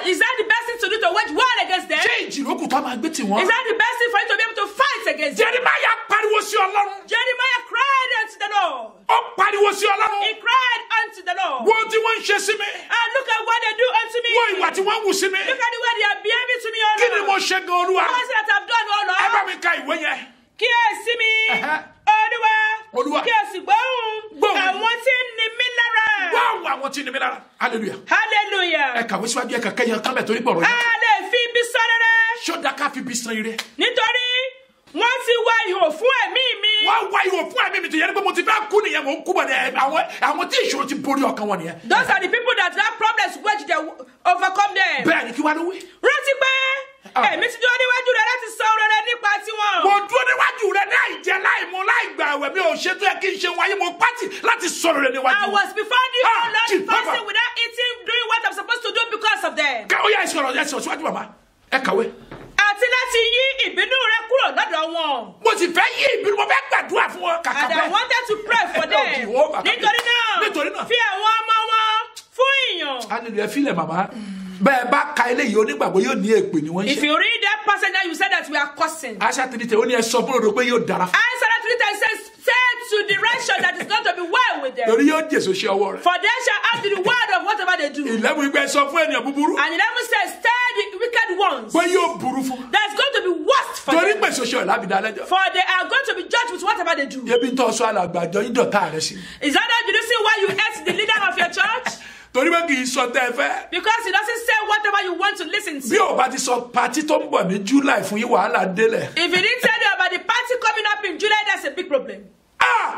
Is that the best thing to do to wage war against them? Ṣé ìjìrókù tó máa gbé tiwọn? Is that the best thing for you to be able to fight against them? Jeremiah pariwo sí Ọlọ́run. Jeremiah cried unto the Lord. Ó pariwo sí Ọlọ́run. He cried unto the Lord. Wo tí wọ́n ń ṣe sí mi. And look at what they do unto me. Wo ìwà tí wọ́n ń wù sí mi. Look at the way they are behaving to me, O Kí ni Lord. mo ṣe gan Olúwa? What is it that I've done, O Ẹ bá Lord? mi ka ìwé yẹn. Kíyèsí mi, Olúwa. Olúwa. Kíyèsí gbóhùn Gbóhùn. àwọn tí ń ni mí lára. Wáwo àwọn tí ni mi lára. Hallelujah. Hallelujah. Ẹ kàwé síwájú ẹ kàkẹ́ yẹn kámẹ́ torí pọ̀rọ̀ A yẹn. lè fi ibi sọ rere. Ṣé ó dá ká fi bí san ire? Nítorí wọ́n ti wá ihò fún ẹ̀mí mi. Wọ́n wá ihò fún ẹ̀mí mi tó yẹ pé mo ti fẹ́ kú nìyẹn mò ń kú bọ̀ ní àwọn tí ìṣòro ti borí ọkàn wọn nìyẹn. Those are the people that have problems which they overcome them. Bẹ́ẹ̀ ni kí wá ló wí. Rántí pé èmi ti dúró níwájú rẹ láti sọ rere nípa tiwọn. Mo dúró níwájú rẹ láì jẹ láì mu láì gbà ẹ̀wẹ̀ mi ò ṣe tó yẹ kí n ṣe wáyé mo pátì láti sọ̀rọ̀ rẹ níwájú. I was before the Ah, Lord chief, fasting Papa. without eating, doing what I'm supposed to do because of them. Ó yá ẹ̀sọ̀rọ̀ síwájú bàbá. Ẹ kàwé. Àti láti yí ìbínú rẹ kúrò lọ́dọ̀ wọn. Mo sì fẹ́ yí ìbínú mo fẹ́ gbàdúrà fún wọn kàkà And I bẹ́ẹ̀. wanted to pray for them. Nítorí náà, fi àwọn ọmọ wọn fún ìyàn. Hallelujah fílẹ̀ màmá. Bẹ́ẹ̀ bá ka eléyìí onígbàgbọ́ yóò ní èpè ni wọ́n ń If ṣe. you read that passage now, you said that we are cursing. Aṣá tìrìtẹ̀ ó ní ẹ sọ fún òdo pé yóò dára fún. Isaiah 3 says, say to the righteous that it's going to be well with them. Torí yóò jèso ṣe ọwọ́ rẹ̀. For they shall have the reward of whatever they do. 11 ìgbẹ́ sọ fún ènìyàn búburú. And 11 says, tell the wicked ones Pé yóò burú fún. that's going to be worst for Torí them. pèsè oṣù ọ̀la àbídá lẹ́jọ́. For they are going to be judged with whatever they do. Ebi ń tọ́ sọ alàgbàjọ yín dọ̀tá rẹ̀ sí. Is that not the reason why you hate the leader of your church? Torí pé kì í sọ tẹ́ ẹ fẹ́. Because he doesn't say whatever you want to listen Bí to. o bá ti sọ patí tó ń bọ̀ ní July fún yín wàhálà délẹ̀. If he didn't tell you about the party coming up in July, that's a big problem.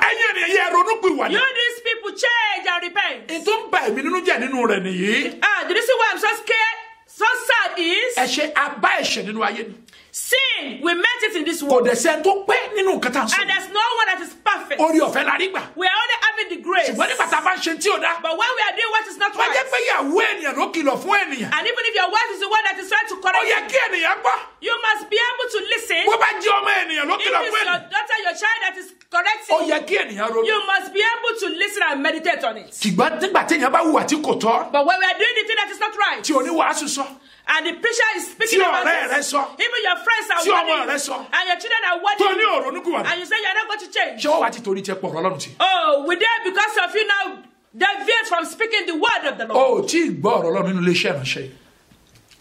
Ẹ̀yin ènìyàn yẹ ronú pé wà ní. You these people change and repent. Ètò ń bà èmi nínú jẹ́ nínú rẹ̀ nìyí. The reason why I'm so scared, so sad is Ẹ̀ṣẹ̀ abá ẹ̀ṣẹ̀ nínú ayé ni. sin. We met it in this Kò world. dẹ̀ sẹ́ni tó pẹ́ nínú nǹkan tá à ń sọ. And there's no one that is perfect. Orí ọ̀fẹ́ la rí gbà. We are only having the grace. Ṣùgbọ́n nígbà tá a bá ń ṣe tí ò dá. But when we are doing what is not Wọ́n jẹ́ right, pé ìyàwó ènìyàn ló kìlọ̀ fún ènìyàn. and even if your wife is the one that is trying to Ó correct yẹ you, kí ènìyàn gbọ́. you must be able to listen. Bó bá jẹ́ ọmọ ènìyàn ló If kìlọ̀ it's fún your ènìyàn. daughter, your child that is Ó correcting you, yẹ kí ènìyàn ronú. you must be able to listen and meditate on it. Ṣùgbọ́n nígbà téèyàn bá hùwà tí kò tọ́. But when we are doing the thing that is not right, Tí oníwàásù sọ. and the preacher is speaking Tí about ọ̀rẹ́ rẹ this, sọ. even your friends are Tí ọmọ warning rẹ you, sọ. and your children are Tó warning ní you, òrónúkúwàdà. and you say you are not going to change. Ṣé wọ́n wá ti torí tiẹ̀ pọ̀ ọ̀rọ̀ Ọlọ́run tì? Oh, we there because of you now deviate from speaking the word of the Lord. O ò tí ì gbọ́ ọ̀rọ̀ Ọlọ́run nínú iléeṣẹ́ ìránṣẹ́ yìí.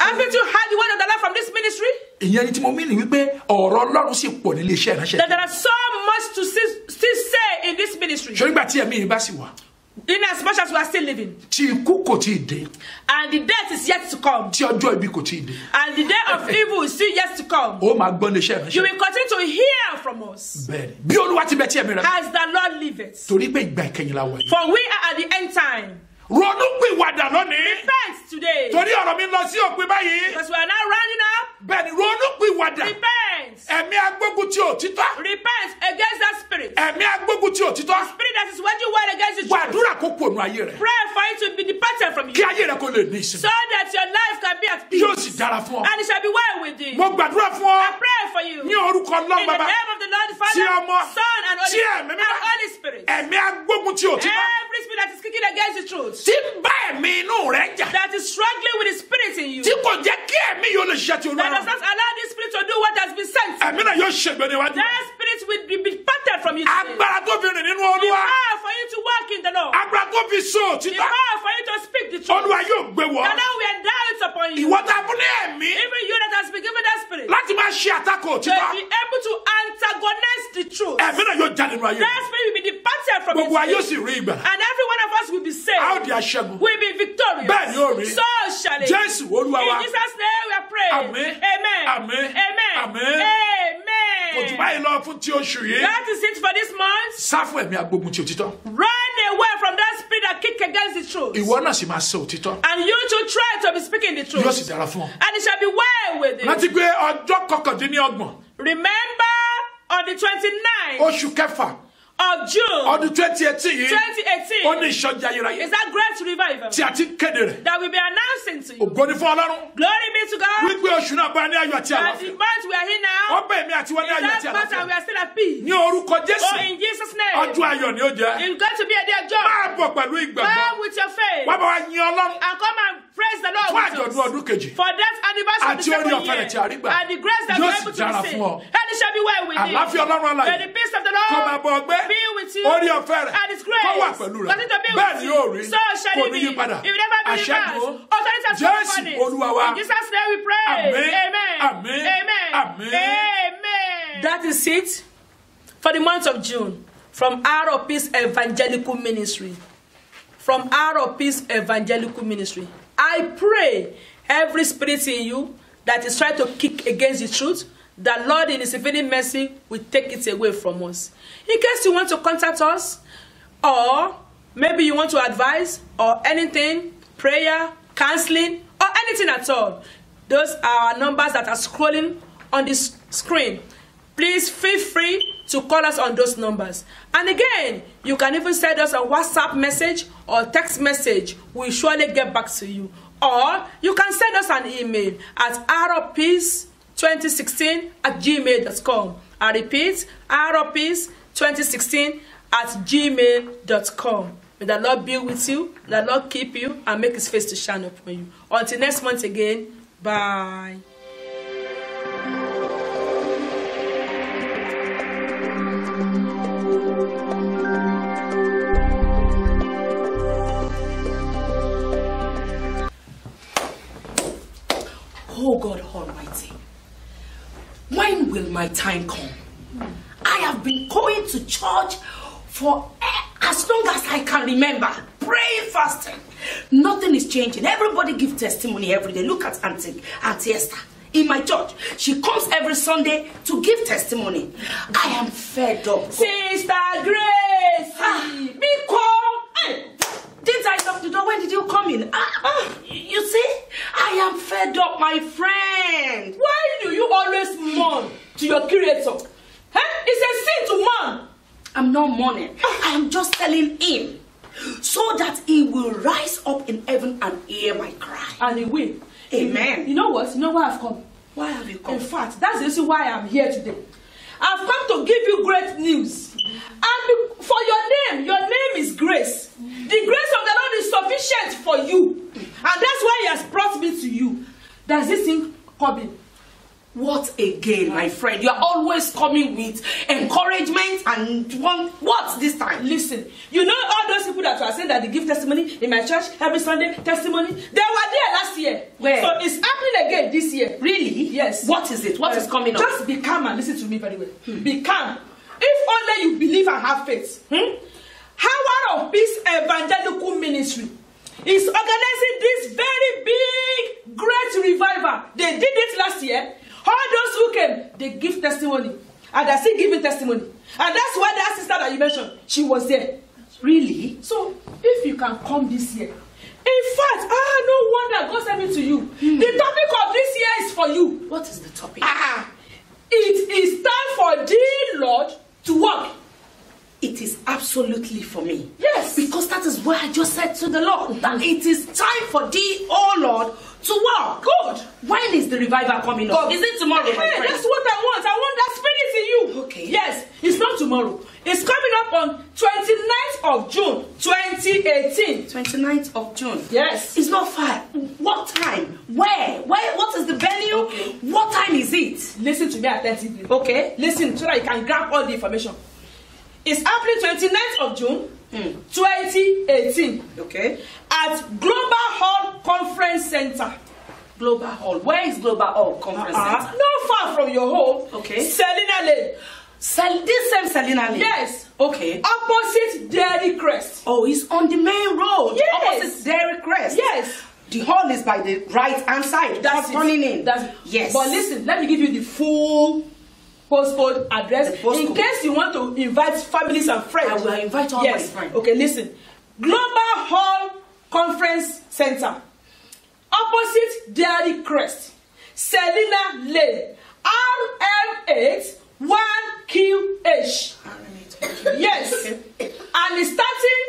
Haven't you heard the word of the Lord from this ministry? ìyẹn ni tí mo mí ní wípé ọ̀rọ̀ Ọlọ́run sì pọ̀ nílé iṣẹ́ ìránṣẹ́. That there are so much to still say in this ministry. ṣé nígbà tí ẹ̀mí yìí bá sì wà. In as much as we are still living. Tí ikú kò tí ì dé. And the death is yet to come. Tí ọjọ́ ibi kò tí ì dé. And the day of evil is still yet to come. Ó máa gbọ́ nílé iṣẹ́ ìránṣẹ́. You will continue to hear from us. Bẹ́ẹ̀ni bí Olúwa ti bẹ tí ẹ̀mí rẹ̀. As the Lord liveth. Torí pé ìgbà ìkẹyìn la wà yìí. For we are at the end time. Ronú pìwàdà lónìí. Repent today. Torí ọ̀rọ̀ mi lọ sí òpin báyìí. Because we are now rounding up. Bẹ́ẹ̀ni ronú pìwàdà. Repent. Ẹ̀mí agbógun ti òtítọ́. Repent against that spirit. Ẹ̀mí agbógun ti òtítọ́. Spirit that is waging war against the truth. Gbàdúrà kó pònú ayé rẹ̀. Pray for it to be departed from you. Kí ayé rẹ̀ kó lè ní ìsinmi. So that your life can be at peace. Yóò sì dára fún ọ. And it shall be well with thee. Mo gbàdúrà fún ọ. I pray for you. Ní orúkọ Ọlọ́run In the Baba. name of the Lord, the Father, Tí ọmọ. Son, and Tí ẹ̀mí mímọ́. Holy Spirit. Ẹ̀mí agbógun ti òtítọ́. Every spirit that is kicking against the truth. Tí ń bá ẹ̀mí inú rẹ̀ jà. That is struggling with the spirit in you. Tí kò jẹ́ kí ẹ̀mí yóò lè ṣiṣẹ́ tí Olúwa That does rán. not allow this spirit to do what has been sent. Ẹ̀mí náà yóò ṣègbè níwájú. That spirit will be departed from you today. Agbára tó fi rìn nínú The Olúwa. power for you to walk in the Lord. Agbára tó fi sọ The òtítọ́. power for you to speak the truth. Olúwa yóò gbé wọ̀. The Lord will endow it upon you. Ìwọ tá a fún ní ẹ̀mí Even you that has been given that spirit. láti máa ṣe àtakò To òtítọ́. be able to antagonize the truth. Ẹ̀mí náà yóò já nínú ayé That rẹ̀. spirit will be departed from Gbogbo ayé you. yóò sì rí ìgbà. And every one of us will be saved. A ó di aṣẹ́gun. Will be victorious. Bẹ́ẹ̀ ni ó rí. So shall it. Jésù Olúwa wa. In Jesus' name we are praying. Àmín. Amen. Àmín. Amen. Àmín. Kò jù Amen. báyìí lọ fún ti oṣù yìí. That is it for this month. Sá fún ẹ̀mí agbógun ti òtítọ́. Run away from that spirit that kick against the truth. Ìwọ náà sì máa sọ òtítọ́. And you too try to be speaking the truth. Yóò sì dára fún ọ. And it shall be well with Rántí you. pé ọjọ́ kọkàndínlọ́gbọ̀n Remember on the 29th oṣù kẹfà of June ọdún 2018 yìí 2018 ó ní ìsọjí ayérayé is that great revival tí a ti kéde rẹ̀. that will be announcing to you. Ògo ni fún Ọlọ́run. Glory be to God. Wípé oṣù náà bá ní ayọ̀ àti And the àlàáfíà. month we are here now, Wọ́n bẹ̀ mí àti wọ́n ní in ayọ̀ that àti month and we àlàáfíà. are still at peace. Ní orúkọ Oh, Jésù, in Jesus' name, ọjọ́ ayọ̀ ni ó jẹ́. it's going to be a day of joy. Máa bọ̀ pẹ̀lú ìgbàgbọ́. Come with your faith Wá bá wa yin Ọlọ́run and come and praise the Lord fún with àjọ̀dún us. ọdún kejì. For that anniversary of Àti the orí second ọ̀fẹ́ year rẹ̀ tí a rí gbà. and the grace that we Yóò are sì able to dára receive. fún ọ. And it shall be well with you. Àlàáfíà Ọlọ́run May alààyè. the peace of the Kó máa Lord bọ̀ ọgbẹ́. be with you. Orí ọ̀fẹ́ rẹ̀ And his grace kó wà pẹ̀lú rẹ̀. continue to be Bẹ́ẹ̀ with ni yóò rí. you. So shall Kò it ní be. yí padà. It will never be Àṣẹ́gun. reversed. Authority has Jésù spoken it. Olúwa wa. In Jesus' name we pray. Àmín. Amen. Àmín. Amen. Àmín. Amen. That is it for the month of June from Hour of Peace Evangelical Ministry. From Hour of Peace Evangelical Ministry. I pray every spirit in you that is trying to kick against the truth, the Lord in His infinite mercy will take it away from us. In case you want to contact us, or maybe you want to advise, or anything, prayer, counseling, or anything at all, those are numbers that are scrolling on this screen. Please feel free to call us on those numbers. And again, you can even send us a WhatsApp message or text message. We'll surely get back to you. Or you can send us an email at hourofpeace2016@gmail.com. I repeat, hourofpeace2016@gmail.com. May the Lord be with you, the Lord keep you, and make His face to shine upon you. Until next month again, bye. Oh God Almighty, when will my time come? I have been going to church for as long as I can remember, praying, fasting. Nothing is changing. Everybody gives testimony every day. Look at Auntie Esther in my church. She comes every Sunday to give testimony. I am fed up. Sister Grace! Hey, didn't I knock the door? When did you come in? You see, I am fed up, my friend. Why do you always mourn to your creator? It's a sin to mourn. I'm not mourning. I am just telling him so that he will rise up in heaven and hear my cry. And he will. Amen. You know what? You know why I've come? Why have you come? In fact, that's the reason why I'm here today. I've come to give you great news. And for your name is Grace. The grace of the Lord is sufficient for you. And that's why He has brought me to you. There's this thing coming. What again, my friend? You are always coming with encouragement and what this time? Listen, you know all those people that are saying that they give testimony in my church every Sunday, testimony? They were there last year. Where? So it's happening again this year. Really? Yes. What is it? What is coming up? Just be calm and listen to me very well. Be calm. If only you believe and have faith. Hour of Peace Evangelical Ministry is organizing this very big, great revival. They did it last year. All those who came, they give testimony. And they're still giving testimony. And that's why that sister that you mentioned, she was there. Really? So, if you can come this year. In fact, no wonder God sent me to you. The topic of this year is for you. What is the topic? It is time for the Lord to work. It is absolutely for me. Yes. Because that is why I just said to the Lord that it is time for thee, oh Lord, to work. Good. When is the revival coming up? Is it tomorrow, my friend? That's what I want. I want that spirit in you. Okay. Yes. It's not tomorrow. It's coming up on 29th of June, 2018. 29th of June. Yes. It's not far. What time? Where? What is the venue? Okay. What time is it? Listen to me attentively. Okay. Listen so that you can grab all the information. It's happening 29th of June, 2018. Okay. At Global Hall Conference Center. Global Hall. Where is Global Hall Conference Center? Not far from your home. Okay. Selina Lane. This same Selina Lane? Yes. Okay. Opposite Dairy Crest. Oh, it's on the main road. Yes. Opposite Dairy Crest. Yes. The hall is by the right hand side. That's turning in. Yes. But listen, let me give you the full postcode address in case you want to invite families and friends. I will invite all my friends. Okay, listen. Global Hall Conference Center. Opposite Dairy Crest. Selina Lane. RM8 1QH. Yes. And it's starting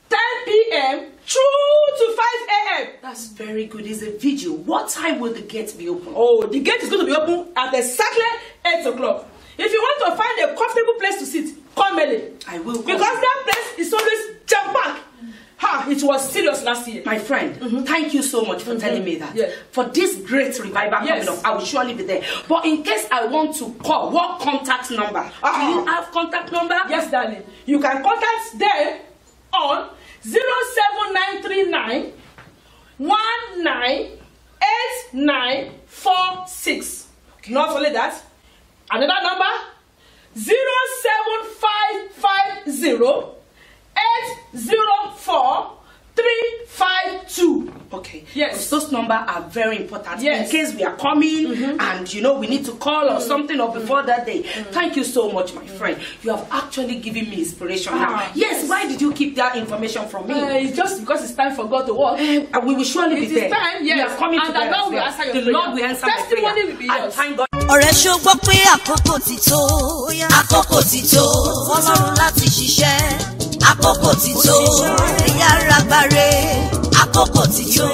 10 p.m. through to 5 a.m. That's very good. It's a vigil. What time will the gate be open? Oh, the gate is going to be open at exactly 8 o'clock. If you want to find a comfortable place to sit, come early. I will come. Because that place is always jam-packed. It was serious last year. My friend, thank you so much for telling me that. Yes. For this great revival coming up, I will surely be there. But in case I want to call, what contact number? Do you have contact number? Yes, darling. You can contact them on 07939 198946. Not only that, another number 07550 804 352. Okay. Yes. Those numbers are very important. Yes. In case we are coming and we need to call or something or before that day. Thank you so much, my friend. You have actually given me inspiration now. Yes. Why did you keep that information from me? It's just because it's time for God to work. We will surely be there. It is time, yes. We are coming and together. the Lord will answer your prayer. The Lord will answer my Testimony prayer. will be And yours. thank God. ọ̀rẹ́ ṣó gbọ́ pé àkókò ti tó àkókò ti tó fọlọ́run láti ṣiṣẹ́ àkókò ti tó ẹ̀yà ara gbáre àkókò ti tó.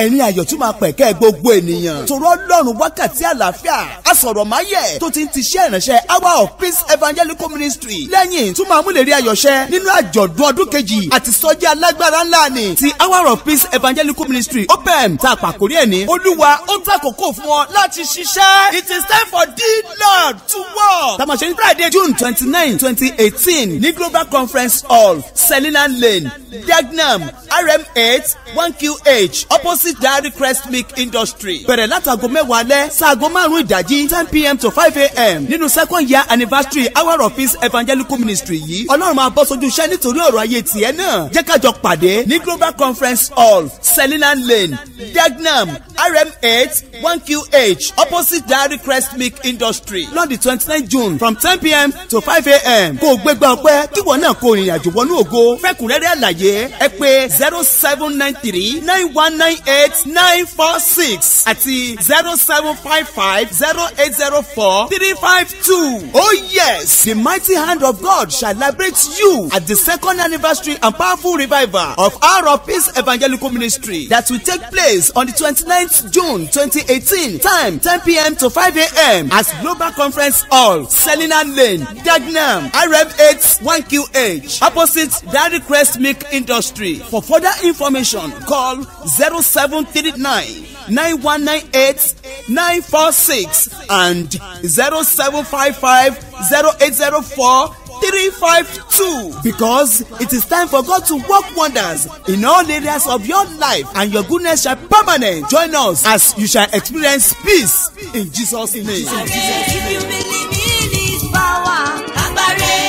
ẹ̀rín ayọ̀ tún máa pẹ̀kẹ́ gbogbo ènìyàn. tòró Ọlọ́run wákàtí àlàáfíà asọ̀rọ̀ máyẹ̀ tó ti ń tiṣẹ́ ìránṣẹ́ Hour of Peace Evangelical Ministry lẹ́yìn tún máa múlẹ̀ rí ayọ̀ṣẹ́ nínú àjọ̀dún ọdún kejì àti sọ́jí alágbára ńlá ni ti Hour of Peace Evangelical Ministry open tá a pàkórí ẹ̀ ní Olúwa ó tàkókò fún ọ láti ṣiṣẹ́. It is time for the Lord to work. tàmọ̀ṣẹ́ ní Friday June 29, 2018 ní Global Conference Hall Selina Lane Dagenham RM8 1QH opposite Dairy Crest Milk Industry. bẹ̀rẹ̀ látago mẹ́wàá alẹ́ sáago 5 ìdájí 10 p.m. to 5 a.m. nínú second year anniversary Hour of Peace Evangelical Ministry yìí Ọlọ́run máa bọ́ sójú iṣẹ́ nítorí ọ̀rọ̀ ayé tiẹ̀ náà. jẹ́ ká jọ pàdé ní Global Conference Hall Selina Lane Dagenham RM8 1QH opposite Dairy Crest Milk Industry lọ́dún 29 June from 10 p.m. to 5 a.m. kó o gbégbá ọpẹ́ kí wọ́n náà kó ìrìn àjò wọnú ògo. fẹ́kùnrẹ́rẹ́ àlàyé ẹ pè 0793 9198 946 àti 0755 0804 352. Oh yes, the mighty hand of God shall liberate you at the second anniversary and powerful revival of Hour of Peace Evangelical Ministry that will take place on the 29th June 2018. Time 10 p.m. to 5 a.m. at Global Conference Hall, Selina Lane, Dagenham, RM8 1QH, opposite Dairy Crest Milk Industry. For further information, call 0739 9198 946 and 0755 0804 352. Because it is time for God to work wonders in all areas of your life, and your goodness shall permanent. Join us as you shall experience peace in Jesus' name. If you believe in His power, agbára